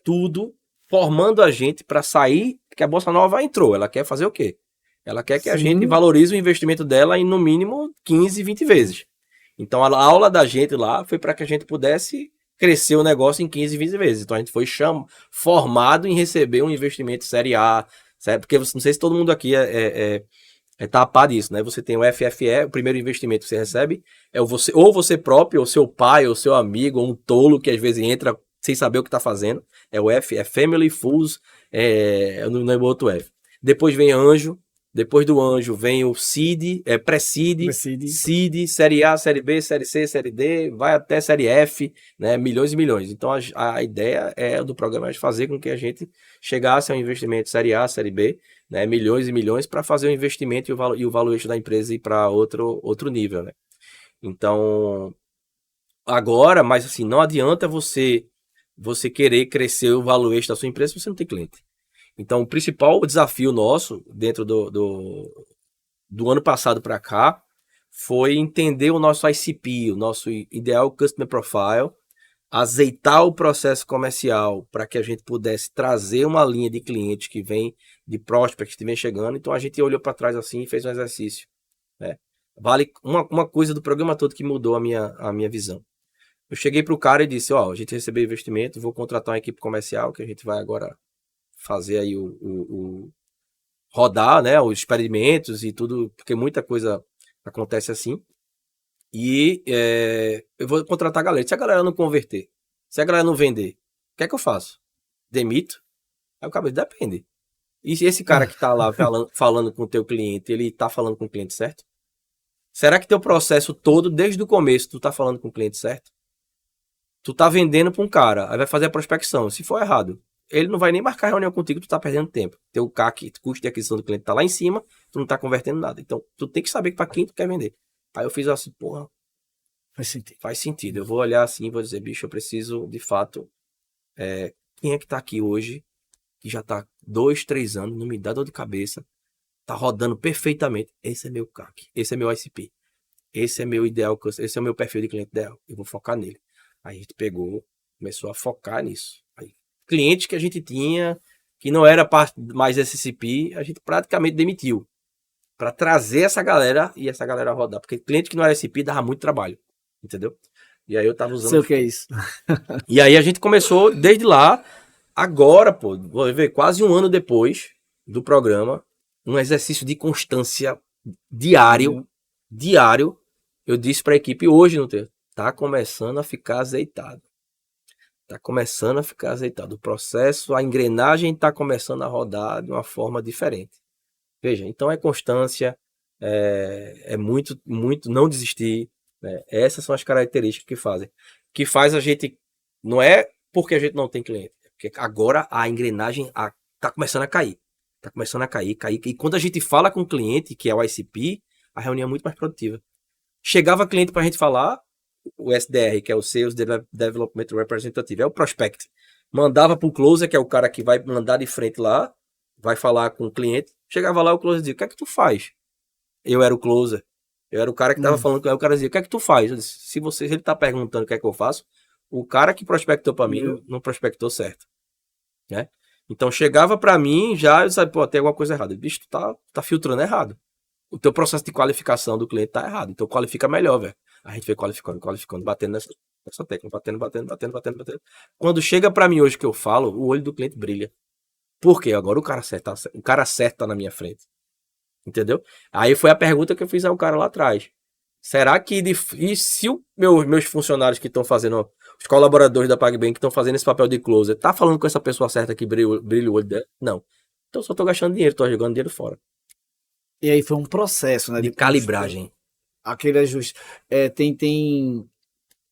tudo formando a gente para sair, que a Bossa Nova entrou. Ela quer fazer o quê? Ela quer que a gente valorize o investimento dela em no mínimo 15, 20 vezes. Então a aula da gente lá foi para que a gente pudesse crescer o negócio em 15, 20 vezes. Então a gente foi formado em receber um investimento série A, certo? Porque não sei se todo mundo aqui é tapar disso, né? Você tem o FFE, o primeiro investimento que você recebe é ou você próprio, ou seu pai, ou seu amigo, ou um tolo que às vezes entra sem saber o que está fazendo. É o F, é Family Fools, não é o outro F. Depois vem Anjo, depois do Anjo vem o Seed, Pré-Seed, Seed, Série A, Série B, Série C, Série D, vai até Série F, né? Milhões e milhões. Então a ideia do programa é fazer com que a gente chegasse a um investimento Série A, Série B, né? Milhões e milhões para fazer o investimento e o valuation da empresa ir para outro nível, né? Então, agora, mas assim, não adianta você querer crescer o valuation da sua empresa se você não tem cliente. Então, o principal desafio nosso, dentro do ano passado para cá, foi entender o nosso ICP, o nosso Ideal Customer Profile, azeitar o processo comercial para que a gente pudesse trazer uma linha de clientes que vem, de prospects que vem chegando. Então, a gente olhou para trás assim e fez um exercício, né? Vale uma coisa do programa todo que mudou a minha visão. Eu cheguei para o cara e disse, a gente recebeu investimento, vou contratar uma equipe comercial que a gente vai agora fazer aí rodar, né, os experimentos e tudo, porque muita coisa acontece assim. E eu vou contratar a galera. Se a galera não converter, se a galera não vender, o que é que eu faço? Demito? Aí o cabelo depende. E se esse cara que tá lá falando com o teu cliente, ele tá falando com o cliente certo? Será que teu processo todo, desde o começo, tu tá falando com o cliente certo? Tu tá vendendo para um cara, aí vai fazer a prospecção. Se for errado, ele não vai nem marcar reunião contigo, tu tá perdendo tempo. Teu CAC, custo de aquisição do cliente tá lá em cima, tu não tá convertendo nada. Então, tu tem que saber para quem tu quer vender. Aí eu fiz assim, porra, faz sentido. Eu vou olhar assim e vou dizer, bicho, eu preciso, de fato, quem é que tá aqui hoje, que já tá 2, 3 anos, não me dá dor de cabeça, tá rodando perfeitamente. Esse é meu CAC, esse é meu ICP, esse é meu ideal, esse é o meu perfil de cliente ideal. Eu vou focar nele. Aí a gente pegou, começou a focar nisso. Aí, clientes que a gente tinha, que não era mais SCP, a gente praticamente demitiu. Para trazer essa galera e essa galera rodar. Porque cliente que não era SCP dava muito trabalho. Entendeu? E aí eu tava usando. Sei o que é isso. E aí a gente começou desde lá. Agora, pô, vou ver, quase um ano depois do programa, um exercício de constância diário. Eu disse para a equipe hoje no texto, tá começando a ficar azeitado. Tá começando a ficar azeitado. O processo, a engrenagem tá começando a rodar de uma forma diferente. Veja, então é constância, é muito, muito não desistir. Né? Essas são as características que faz a gente, não é porque a gente não tem cliente, é porque agora a engrenagem tá começando a cair. Tá começando a cair. E quando a gente fala com o cliente, que é o ICP, a reunião é muito mais produtiva. Chegava cliente para a gente falar, o SDR, que é o Sales Development Representative, é o prospect. Mandava para o closer, que é o cara que vai mandar de frente lá, vai falar com o cliente. Chegava lá, o closer dizia, o que é que tu faz? Eu era o closer. Eu era o cara que estava falando com ele. O cara dizia, o que é que tu faz? Eu disse, se ele está perguntando o que é que eu faço, o cara que prospectou para mim não prospectou certo. Né? Então chegava para mim já, eu sabia, pô, tem alguma coisa errada. Bicho, tu tá filtrando errado. O teu processo de qualificação do cliente tá errado. Então qualifica melhor, velho. A gente foi qualificando, batendo nessa tecla, batendo. Quando chega para mim hoje que eu falo, o olho do cliente brilha. Por quê? Agora o cara certo tá na minha frente. Entendeu? Aí foi a pergunta que eu fiz ao cara lá atrás. Será que e se meus funcionários que estão fazendo, os colaboradores da PagBank que estão fazendo esse papel de closer, tá falando com essa pessoa certa que brilha o olho dela? Não. Então eu só tô gastando dinheiro, tô jogando dinheiro fora. E aí foi um processo, né? De calibragem. Aquele ajuste. Tem.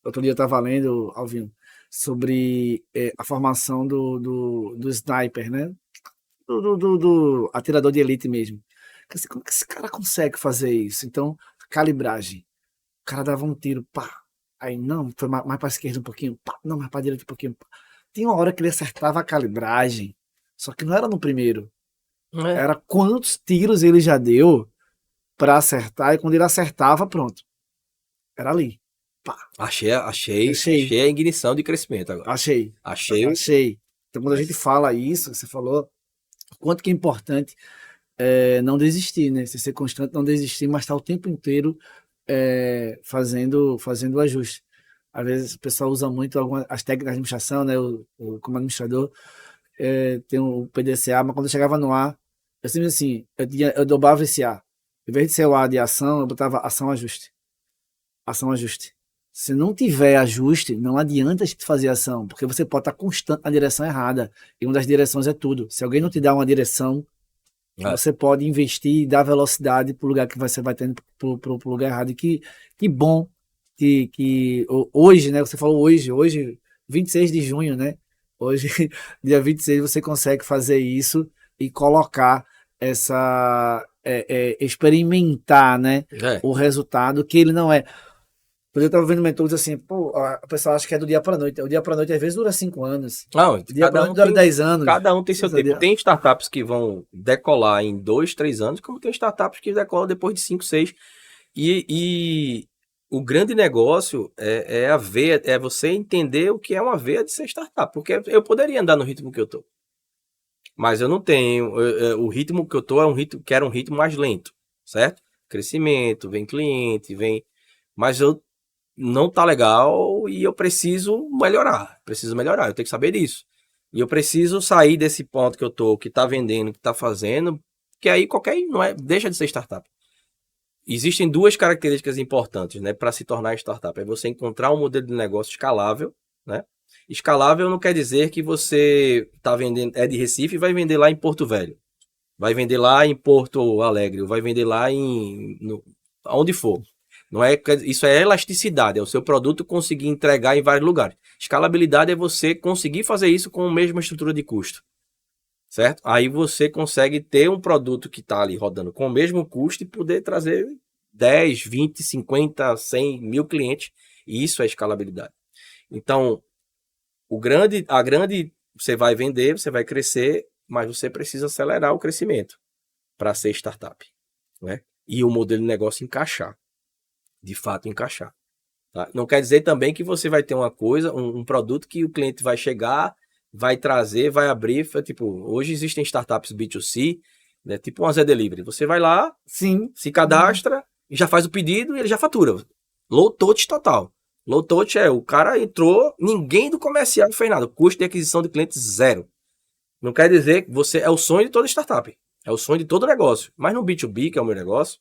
Outro dia eu estava lendo, Alvino, sobre a formação do sniper, né? Do atirador de elite mesmo. Como que esse cara consegue fazer isso? Então, calibragem. O cara dava um tiro, pá. Aí não, foi mais para a esquerda um pouquinho, pá. Não, mais para a direita um pouquinho, pá. Tem uma hora que ele acertava a calibragem, só que não era no primeiro. Era quantos tiros ele já deu para acertar, e quando ele acertava, pronto. Era ali. Pá. Achei a ignição de crescimento agora. Achei. Então, quando a gente fala isso, você falou, quanto que é importante não desistir, né? Você ser constante, não desistir, mas estar o tempo inteiro fazendo o ajuste. Às vezes o pessoal usa muito as técnicas de administração, né? Como administrador, tem o PDCA, mas quando eu chegava no A, eu sempre assim, eu dobrava esse A. Em vez de ser o A de ação, eu botava ação ajuste. Ação ajuste. Se não tiver ajuste, não adianta a gente fazer ação, porque você pode estar constante na direção errada. E uma das direções é tudo. Se alguém não te dá uma direção, você pode investir e dar velocidade para o lugar que você vai tendo para o lugar errado. E que bom que hoje, né? Você falou hoje, 26 de junho, né? Hoje, dia 26, você consegue fazer isso e colocar experimentar, né? O resultado, que ele não é. Eu estava vendo mentores assim, pô, a pessoa acha que é do dia para noite. O dia para noite às vezes dura 5 anos. Não, o dia para noite dura 10 anos. Cada um tem seu tempo. Tem startups que vão decolar em 2, 3 anos, como tem startups que decolam depois de 5, 6. E o grande negócio é você entender o que é uma veia de ser startup. Porque eu poderia andar no ritmo que eu tô. Mas eu não tenho. O ritmo que eu tô quero um ritmo mais lento, certo? Crescimento, vem cliente, vem. Mas eu não tá legal e eu preciso melhorar. Eu tenho que saber disso. E eu preciso sair desse ponto que eu tô, que tá vendendo, que tá fazendo, que aí deixa de ser startup. Existem 2 características importantes, né, para se tornar startup. É você encontrar um modelo de negócio escalável, né? Escalável não quer dizer que você tá vendendo, de Recife e vai vender lá em Porto Velho. Vai vender lá em Porto Alegre, vai vender lá onde for. Não é, isso é elasticidade, é o seu produto conseguir entregar em vários lugares. Escalabilidade é você conseguir fazer isso com a mesma estrutura de custo, certo? Aí você consegue ter um produto que está ali rodando com o mesmo custo e poder trazer 10, 20, 50, 100 mil clientes. E isso é escalabilidade. Então, você vai vender, você vai crescer, mas você precisa acelerar o crescimento para ser startup, né? E o modelo de negócio encaixar, de fato encaixar. Tá? Não quer dizer também que você vai ter uma coisa, um produto que o cliente vai chegar, vai trazer, vai abrir, tipo, hoje existem startups B2C, né, tipo uma Zé Delivery. Você vai lá, Sim. se cadastra, e já faz o pedido e ele já fatura. Low touch total. Low touch é o cara entrou, ninguém do comercial fez nada. Custo de aquisição de clientes zero. Não quer dizer que você é o sonho de toda startup. É o sonho de todo negócio. Mas no B2B, que é o meu negócio,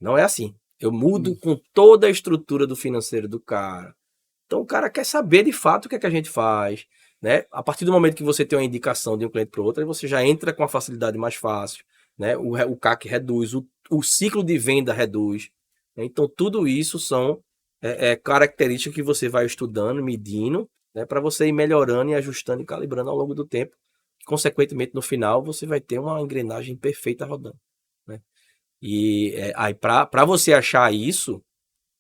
não é assim. Eu mudo com toda a estrutura do financeiro do cara. Então o cara quer saber de fato o que é que a gente faz, né? A partir do momento que você tem uma indicação de um cliente para o outro, aí você já entra com a facilidade mais fácil, né? O CAC reduz, o ciclo de venda reduz. Né? Então tudo isso são características que você vai estudando, medindo, né? Para você ir melhorando e ajustando e calibrando ao longo do tempo. Consequentemente, no final, você vai ter uma engrenagem perfeita rodando. Né? E aí, para você achar isso,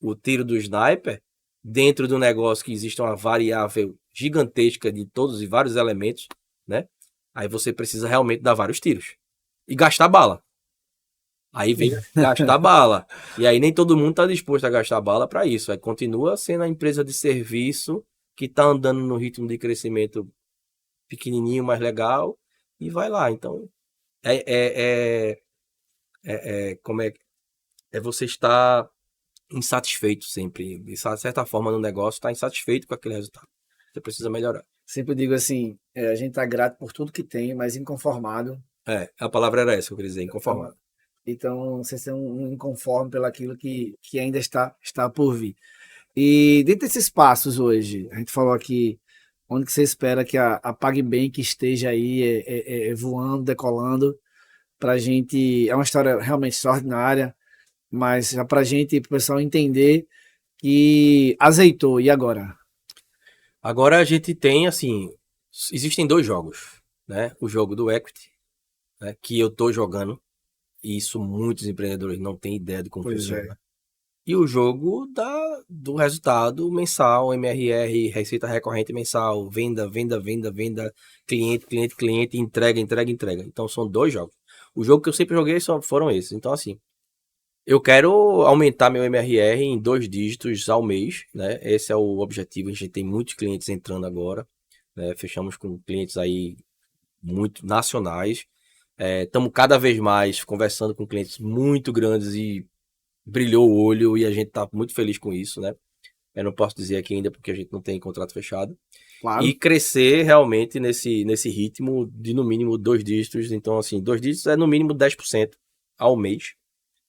o tiro do sniper, dentro do negócio que existe uma variável gigantesca de todos e vários elementos, né? Aí você precisa realmente dar vários tiros. E gastar bala. Aí vem gastar bala. E aí nem todo mundo está disposto a gastar bala para isso. Aí continua sendo a empresa de serviço que está andando no ritmo de crescimento pequenininho, mais legal, e vai lá. Então, como é você estar insatisfeito sempre. De certa forma, no negócio, está insatisfeito com aquele resultado. Você precisa melhorar. Sempre digo assim, a gente tá grato por tudo que tem, mas inconformado. A palavra era essa que eu queria dizer, inconformado. Então, vocês são um inconforme pelaquilo que ainda está por vir. E dentro desses passos hoje, a gente falou aqui, onde que você espera que a PagBank esteja aí voando, decolando, para a gente, é uma história realmente extraordinária, mas já para a gente, para o pessoal entender que azeitou, e agora? Agora a gente tem, assim, existem dois jogos, né? O jogo do equity, né? Que eu tô jogando, e isso muitos empreendedores não têm ideia de como funciona. E o jogo do resultado mensal, MRR, receita recorrente mensal, venda, cliente, entrega. Então são dois jogos. O jogo que eu sempre joguei foram esses. Então, assim, eu quero aumentar meu MRR em 2 dígitos ao mês, né? Esse é o objetivo. A gente tem muitos clientes entrando agora, né? Fechamos com clientes aí muito nacionais. Estamos cada vez mais conversando com clientes muito grandes e brilhou o olho e a gente está muito feliz com isso, né? Eu não posso dizer aqui ainda porque a gente não tem contrato fechado. Claro. E crescer realmente nesse ritmo de no mínimo 2 dígitos. Então, assim, 2 dígitos é no mínimo 10% ao mês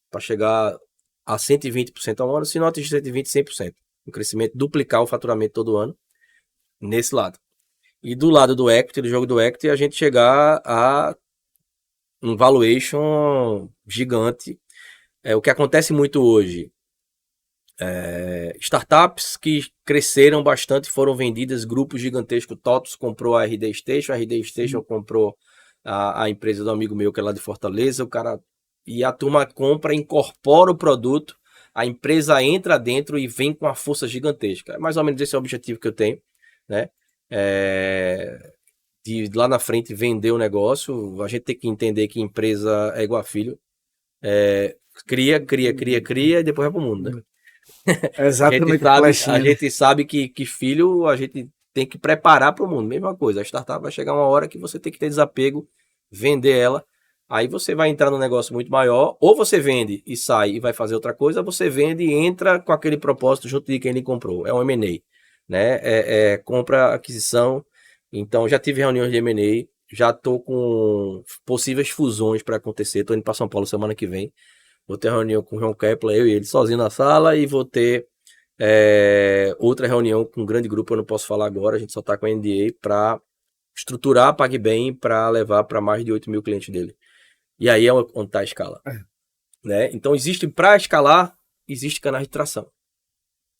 para chegar a 120% ao ano, se não atingir 120%, 100%. Um crescimento, duplicar o faturamento todo ano nesse lado. E do lado do equity, do jogo do equity, a gente chegar a um valuation gigante. O que acontece muito hoje, startups que cresceram bastante, foram vendidas, grupos gigantescos. TOTOS comprou a RD Station, a RD Station comprou a empresa do amigo meu que é lá de Fortaleza, o cara, e a turma compra, incorpora o produto, a empresa entra dentro e vem com uma força gigantesca. É mais ou menos esse é o objetivo que eu tenho, né? De lá na frente vender o negócio. A gente tem que entender que empresa é igual a filho. Cria e depois vai pro mundo, né? Exatamente. A gente sabe que filho a gente tem que preparar para o mundo. Mesma coisa, a startup vai chegar uma hora que você tem que ter desapego, vender ela. Aí você vai entrar num negócio muito maior, ou você vende e sai e vai fazer outra coisa, ou você vende e entra com aquele propósito junto de quem ele comprou. É um M&A, né? Compra, aquisição. Então já tive reuniões de M&A, já tô com possíveis fusões para acontecer. Tô indo para São Paulo semana que vem. Vou ter reunião com o João Kepler, eu e ele sozinho na sala, e vou ter outra reunião com um grande grupo, eu não posso falar agora, a gente só está com a NDA para estruturar a PagBem para levar para mais de 8 mil clientes dele. E aí é onde está a escala. Né? Então existe para escalar existem canais de tração.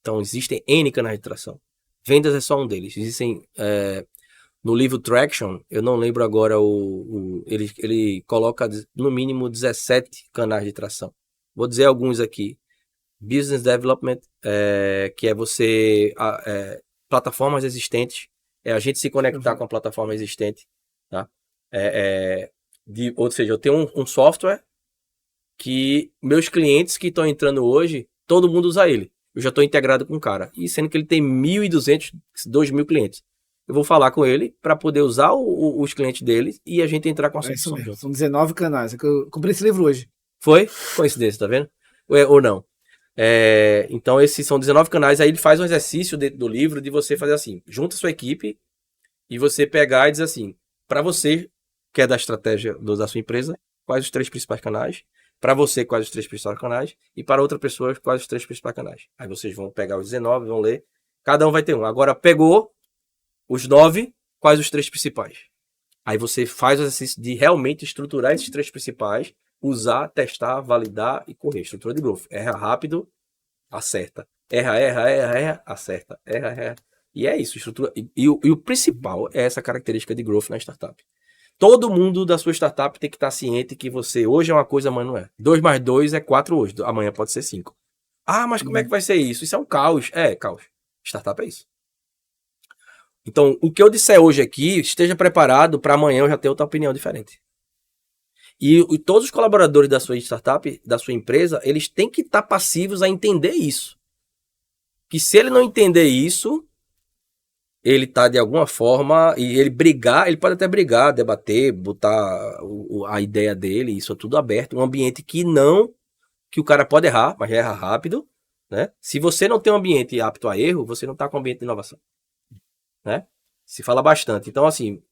Então, existem N canais de tração. Vendas é só um deles. Existem, no livro Traction, eu não lembro agora, ele coloca no mínimo 17 canais de tração. Vou dizer alguns aqui. Business Development, que é você... plataformas existentes, a gente se conectar com a plataforma existente, tá? Ou seja, eu tenho um software que meus clientes que estão entrando hoje, todo mundo usa ele. Eu já estou integrado com o cara. E sendo que ele tem 1.200, 2.000 clientes. Eu vou falar com ele para poder usar os clientes dele e a gente entrar com a solução. Isso mesmo. São 19 canais. Eu comprei esse livro hoje. Foi? Coincidência, tá vendo? Ou não? Então, esses são 19 canais. Aí ele faz um exercício dentro do livro de você fazer assim: junta sua equipe e você pegar e dizer assim, para você, que é da estratégia da sua empresa, quais os 3 principais canais? Para você, quais os 3 principais canais? E para outra pessoa, quais os 3 principais canais? Aí vocês vão pegar os 19, vão ler. Cada um vai ter um. Agora, pegou os 9, quais os 3 principais? Aí você faz o exercício de realmente estruturar esses 3 principais, usar, testar, validar e correr. Estrutura de growth. Erra rápido, acerta. Erra, acerta. Erra. E é isso. Estrutura. E o principal é essa característica de growth na startup. Todo mundo da sua startup tem que estar ciente que você hoje é uma coisa, amanhã não é. 2 mais 2 é 4 hoje. Amanhã pode ser 5. Ah, mas como é que vai ser isso? Isso é um caos. Caos. Startup é isso. Então, o que eu disser hoje aqui, esteja preparado para amanhã eu já ter outra opinião diferente. E todos os colaboradores da sua startup, da sua empresa, eles têm que estar passivos a entender isso. Que se ele não entender isso, ele tá de alguma forma, e ele pode até brigar, debater, botar a ideia dele, isso é tudo aberto, um ambiente que o cara pode errar, mas erra rápido, né? Se você não tem um ambiente apto a erro, você não tá com um ambiente de inovação, né? Se fala bastante. Então, assim,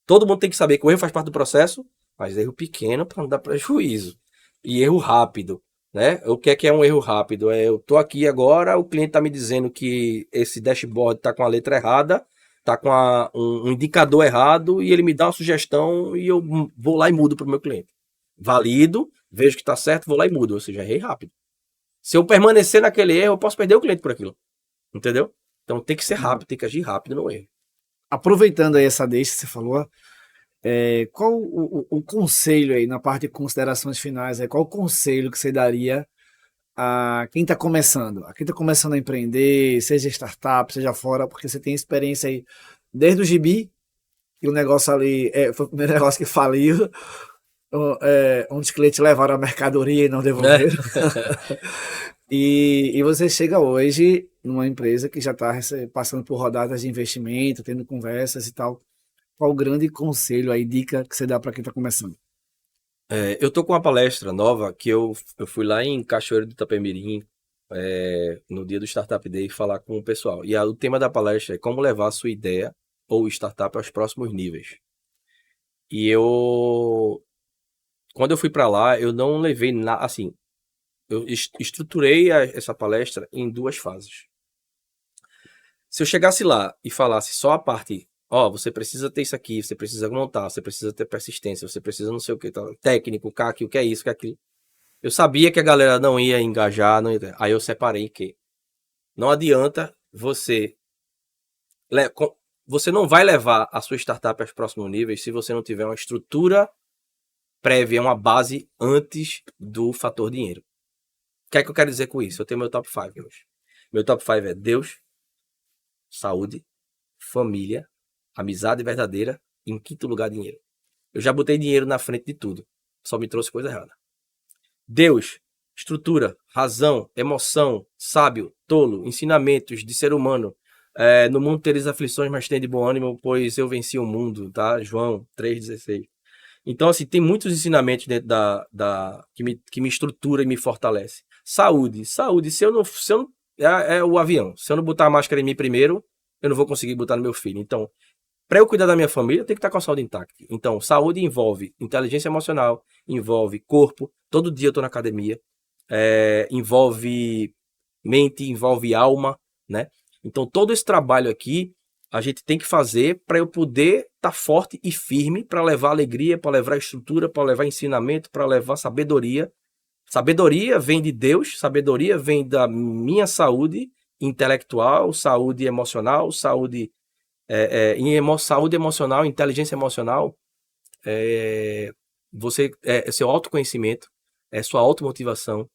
todo mundo tem que saber que o erro faz parte do processo, mas erro pequeno para não dar prejuízo. E erro rápido, né? O que é um erro rápido? Eu tô aqui agora, o cliente tá me dizendo que esse dashboard tá com a letra errada, tá com um indicador errado, e ele me dá uma sugestão e eu vou lá e mudo pro meu cliente. Valido, vejo que tá certo, vou lá e mudo. Ou seja, errei rápido. Se eu permanecer naquele erro, eu posso perder o cliente por aquilo. Entendeu? Então tem que ser rápido, tem que agir rápido no erro. Aproveitando aí essa deixa que você falou, qual o conselho aí na parte de considerações finais? Qual o conselho que você daria a quem está começando? A quem está começando a empreender, seja startup, seja fora, porque você tem experiência aí desde o Gibi, e o negócio ali foi o primeiro negócio que faliu, onde os clientes levaram a mercadoria e não devolveram. E você chega hoje numa empresa que já está passando por rodadas de investimento, tendo conversas e tal. Qual o grande conselho aí, dica que você dá para quem está começando? Eu tô com uma palestra nova que eu fui lá em Cachoeiro do Itapemirim, no dia do Startup Day, falar com o pessoal. E o tema da palestra é como levar a sua ideia ou startup aos próximos níveis. E quando eu fui para lá, eu não levei nada, assim, eu estruturei essa palestra em 2 fases. Se eu chegasse lá e falasse só a parte, você precisa ter isso aqui, você precisa montar, você precisa ter persistência, você precisa não sei o que, técnico, CAC, o que é isso, o que é aquilo. Eu sabia que a galera não ia engajar, aí eu separei que não adianta você não vai levar a sua startup aos próximos níveis se você não tiver uma estrutura prévia, uma base antes do fator dinheiro. O que é que eu quero dizer com isso? Eu tenho meu top 5 hoje. Meu top 5 é Deus, saúde, família, amizade verdadeira e, em quinto lugar, dinheiro. Eu já botei dinheiro na frente de tudo. Só me trouxe coisa errada. Deus, estrutura, razão, emoção, sábio, tolo, ensinamentos de ser humano. No mundo tereis aflições, mas tem de bom ânimo, pois eu venci o mundo, tá? João 3,16. Então, assim, tem muitos ensinamentos dentro que me estrutura e me fortalece. Saúde, se eu não é o avião. Se eu não botar a máscara em mim primeiro, eu não vou conseguir botar no meu filho. Então, para eu cuidar da minha família, eu tenho que estar com a saúde intacta. Então, saúde envolve inteligência emocional, envolve corpo. Todo dia eu estou na academia. Envolve mente, envolve alma, né? Então, todo esse trabalho aqui, a gente tem que fazer para eu poder estar forte e firme para levar alegria, para levar estrutura, para levar ensinamento, para levar sabedoria Sabedoria vem de Deus, sabedoria vem da minha saúde intelectual, saúde emocional, saúde emocional, inteligência emocional, é seu autoconhecimento, é sua automotivação,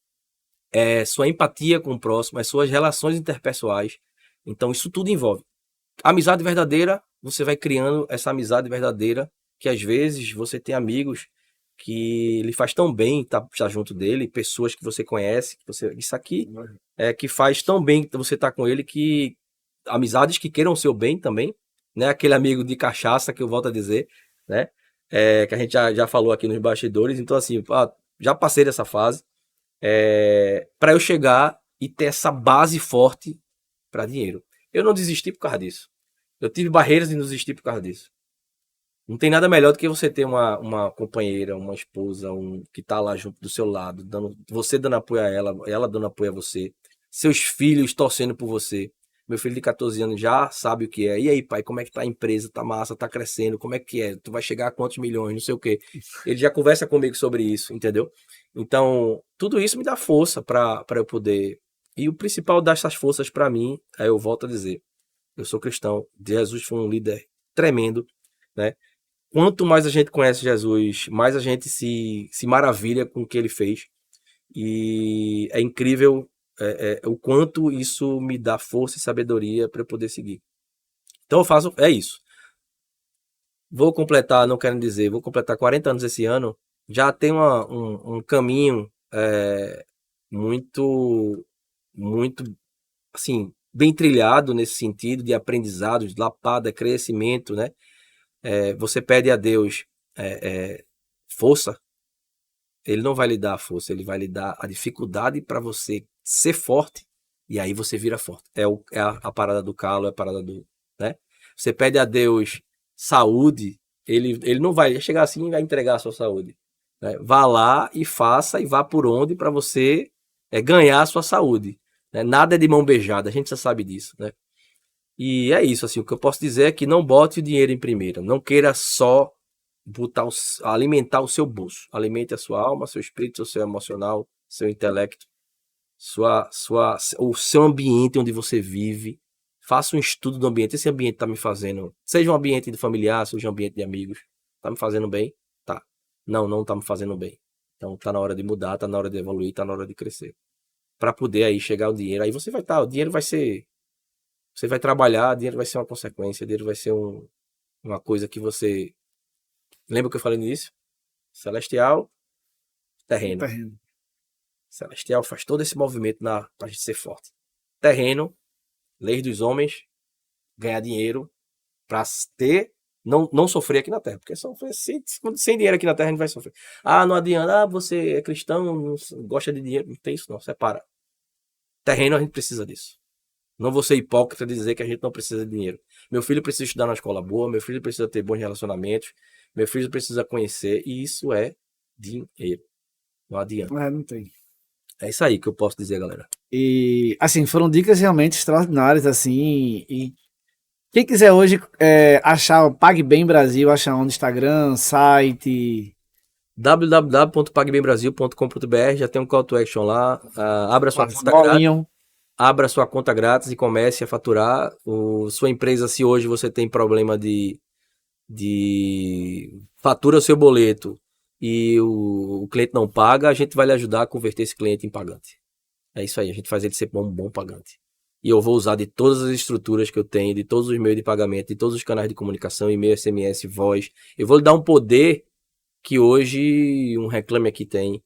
é sua empatia com o próximo, é suas relações interpessoais. Então, isso tudo envolve. Amizade verdadeira, você vai criando essa amizade verdadeira, que às vezes você tem amigos que lhe faz tão bem estar junto dele, pessoas que você conhece, isso aqui que faz tão bem você estar com ele, que amizades que queiram o seu bem também, né? Aquele amigo de cachaça que eu volto a dizer, né? Que a gente já falou aqui nos bastidores. Então, assim, já passei dessa fase para eu chegar e ter essa base forte para dinheiro. Eu não desisti por causa disso. Eu tive barreiras e não desisti por causa disso. Não tem nada melhor do que você ter uma companheira, uma esposa, que tá lá junto do seu lado, você dando apoio a ela dando apoio a você, seus filhos torcendo por você. Meu filho de 14 anos já sabe o que é. E aí, pai, como é que tá a empresa? Tá massa, tá crescendo? Como é que é? Tu vai chegar a quantos milhões? Não sei o quê. Ele já conversa comigo sobre isso, entendeu? Então, tudo isso me dá força para eu poder. E o principal dessas forças para mim, aí eu volto a dizer, eu sou cristão, Jesus foi um líder tremendo, né? Quanto mais a gente conhece Jesus, mais a gente se maravilha com o que ele fez. E é incrível o quanto isso me dá força e sabedoria para eu poder seguir. Então eu faço, isso. Vou completar 40 anos esse ano. Já tem um caminho muito, muito, assim, bem trilhado nesse sentido de aprendizado, de lapada, crescimento, né? Você pede a Deus força, ele não vai lhe dar a força, ele vai lhe dar a dificuldade para você ser forte, e aí você vira forte. É a parada do calo, é a parada do... né? Você pede a Deus saúde, ele não vai chegar assim e vai entregar a sua saúde. Né? Vá lá e faça, e vá por onde para você ganhar a sua saúde. Né? Nada é de mão beijada, a gente já sabe disso, né? E é isso, assim, o que eu posso dizer é que não bote o dinheiro em primeira, não queira só alimentar o seu bolso, alimente a sua alma, seu espírito, seu emocional, seu intelecto, o seu ambiente onde você vive, faça um estudo do ambiente, esse ambiente está me fazendo, seja um ambiente de familiar, seja um ambiente de amigos, está me fazendo bem? Tá. Não está me fazendo bem. Então tá na hora de mudar, tá na hora de evoluir, tá na hora de crescer. Para poder aí chegar o dinheiro, aí você vai estar, o dinheiro vai ser... Você vai trabalhar, dinheiro vai ser uma consequência, dinheiro vai ser uma coisa que você... Lembra o que eu falei no início? Celestial, terreno. Celestial faz todo esse movimento pra gente ser forte. Terreno, leis dos homens, ganhar dinheiro pra não sofrer aqui na Terra. Porque sem dinheiro aqui na Terra a gente vai sofrer. Não adianta, você é cristão, não gosta de dinheiro. Não tem isso não, separa. Terreno a gente precisa disso. Não vou ser hipócrita de dizer que a gente não precisa de dinheiro. Meu filho precisa estudar na escola boa, meu filho precisa ter bons relacionamentos, meu filho precisa conhecer, e isso é dinheiro. Não adianta. Não tem. É isso aí que eu posso dizer, galera. E, assim, foram dicas realmente extraordinárias, assim, e quem quiser hoje achar o PagBem Brasil, achar no Instagram, site... www.pagbembrasil.com.br, já tem um call to action lá, abra sua conta grátis. Abra sua conta grátis e comece a faturar. Sua empresa, se hoje você tem problema de fatura o seu boleto e o cliente não paga, a gente vai lhe ajudar a converter esse cliente em pagante. É isso aí, a gente faz ele ser um bom pagante. E eu vou usar de todas as estruturas que eu tenho, de todos os meios de pagamento, de todos os canais de comunicação, e-mail, SMS, voz. Eu vou lhe dar um poder que hoje um Reclame Aqui tem,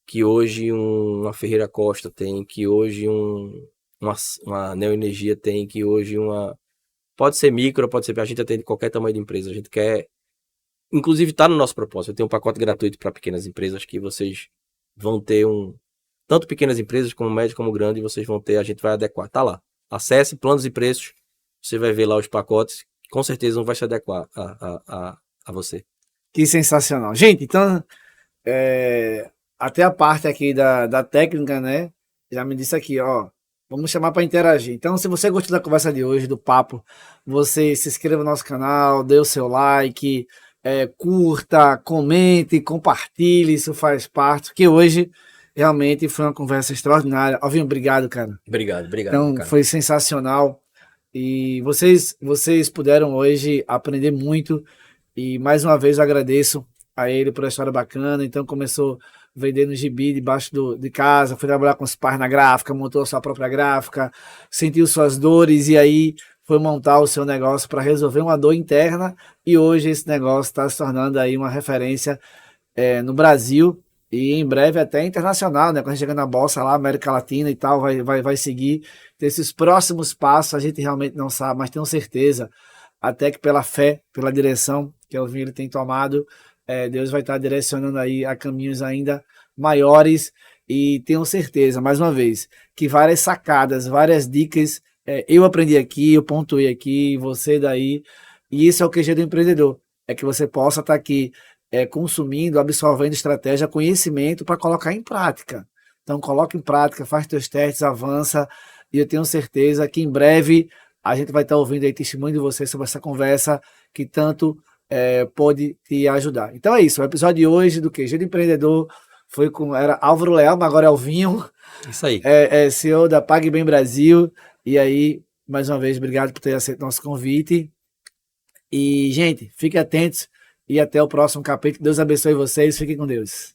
que hoje uma Ferreira Costa tem, que hoje uma Neoenergia tem, que hoje pode ser micro, pode ser... A gente atende qualquer tamanho de empresa. A gente quer... Inclusive está no nosso propósito. Eu tenho um pacote gratuito para pequenas empresas que vocês vão ter tanto pequenas empresas como médias como grandes, vocês vão ter, a gente vai adequar. Tá lá. Acesse planos e preços. Você vai ver lá os pacotes. Com certeza não vai se adequar a você. Que sensacional. Gente, então... até a parte aqui da técnica, né? Já me disse aqui, ó. Vamos chamar para interagir. Então, se você gostou da conversa de hoje, do papo, você se inscreva no nosso canal, dê o seu like, curta, comente, compartilhe, isso faz parte. Porque hoje Realmente foi uma conversa extraordinária. Alvinho, obrigado, cara. Obrigado, Então, cara. foi sensacional. E vocês puderam hoje aprender muito. E mais uma vez eu agradeço a ele por essa história bacana. Então, começou vendendo gibi debaixo de casa, foi trabalhar com os pais na gráfica, montou a sua própria gráfica, sentiu suas dores e aí foi montar o seu negócio para resolver uma dor interna. E hoje esse negócio está se tornando aí uma referência no Brasil e em breve até internacional, né? Quando a gente chega na bolsa lá, América Latina e tal, vai seguir. Então, esses próximos passos a gente realmente não sabe, mas tenho certeza, até que pela fé, pela direção que o Vinho tem tomado, Deus vai estar direcionando aí a caminhos ainda maiores. E tenho certeza, mais uma vez, que várias sacadas, várias dicas eu aprendi aqui, eu pontuei aqui, você daí. E isso é o QG do empreendedor. É que você possa estar aqui consumindo, absorvendo estratégia, conhecimento para colocar em prática. Então, coloca em prática, faz teus testes, avança, e eu tenho certeza que em breve a gente vai estar ouvindo aí testemunho de você sobre essa conversa que tanto pode te ajudar. Então é isso, o episódio de hoje do QG do Empreendedor era Álvaro Leal, mas agora é Alvinho, Isso aí. CEO da PagBem Brasil, e aí, mais uma vez, obrigado por ter aceito nosso convite. E, gente, fiquem atentos e até o próximo capítulo. Deus abençoe vocês. Fiquem com Deus.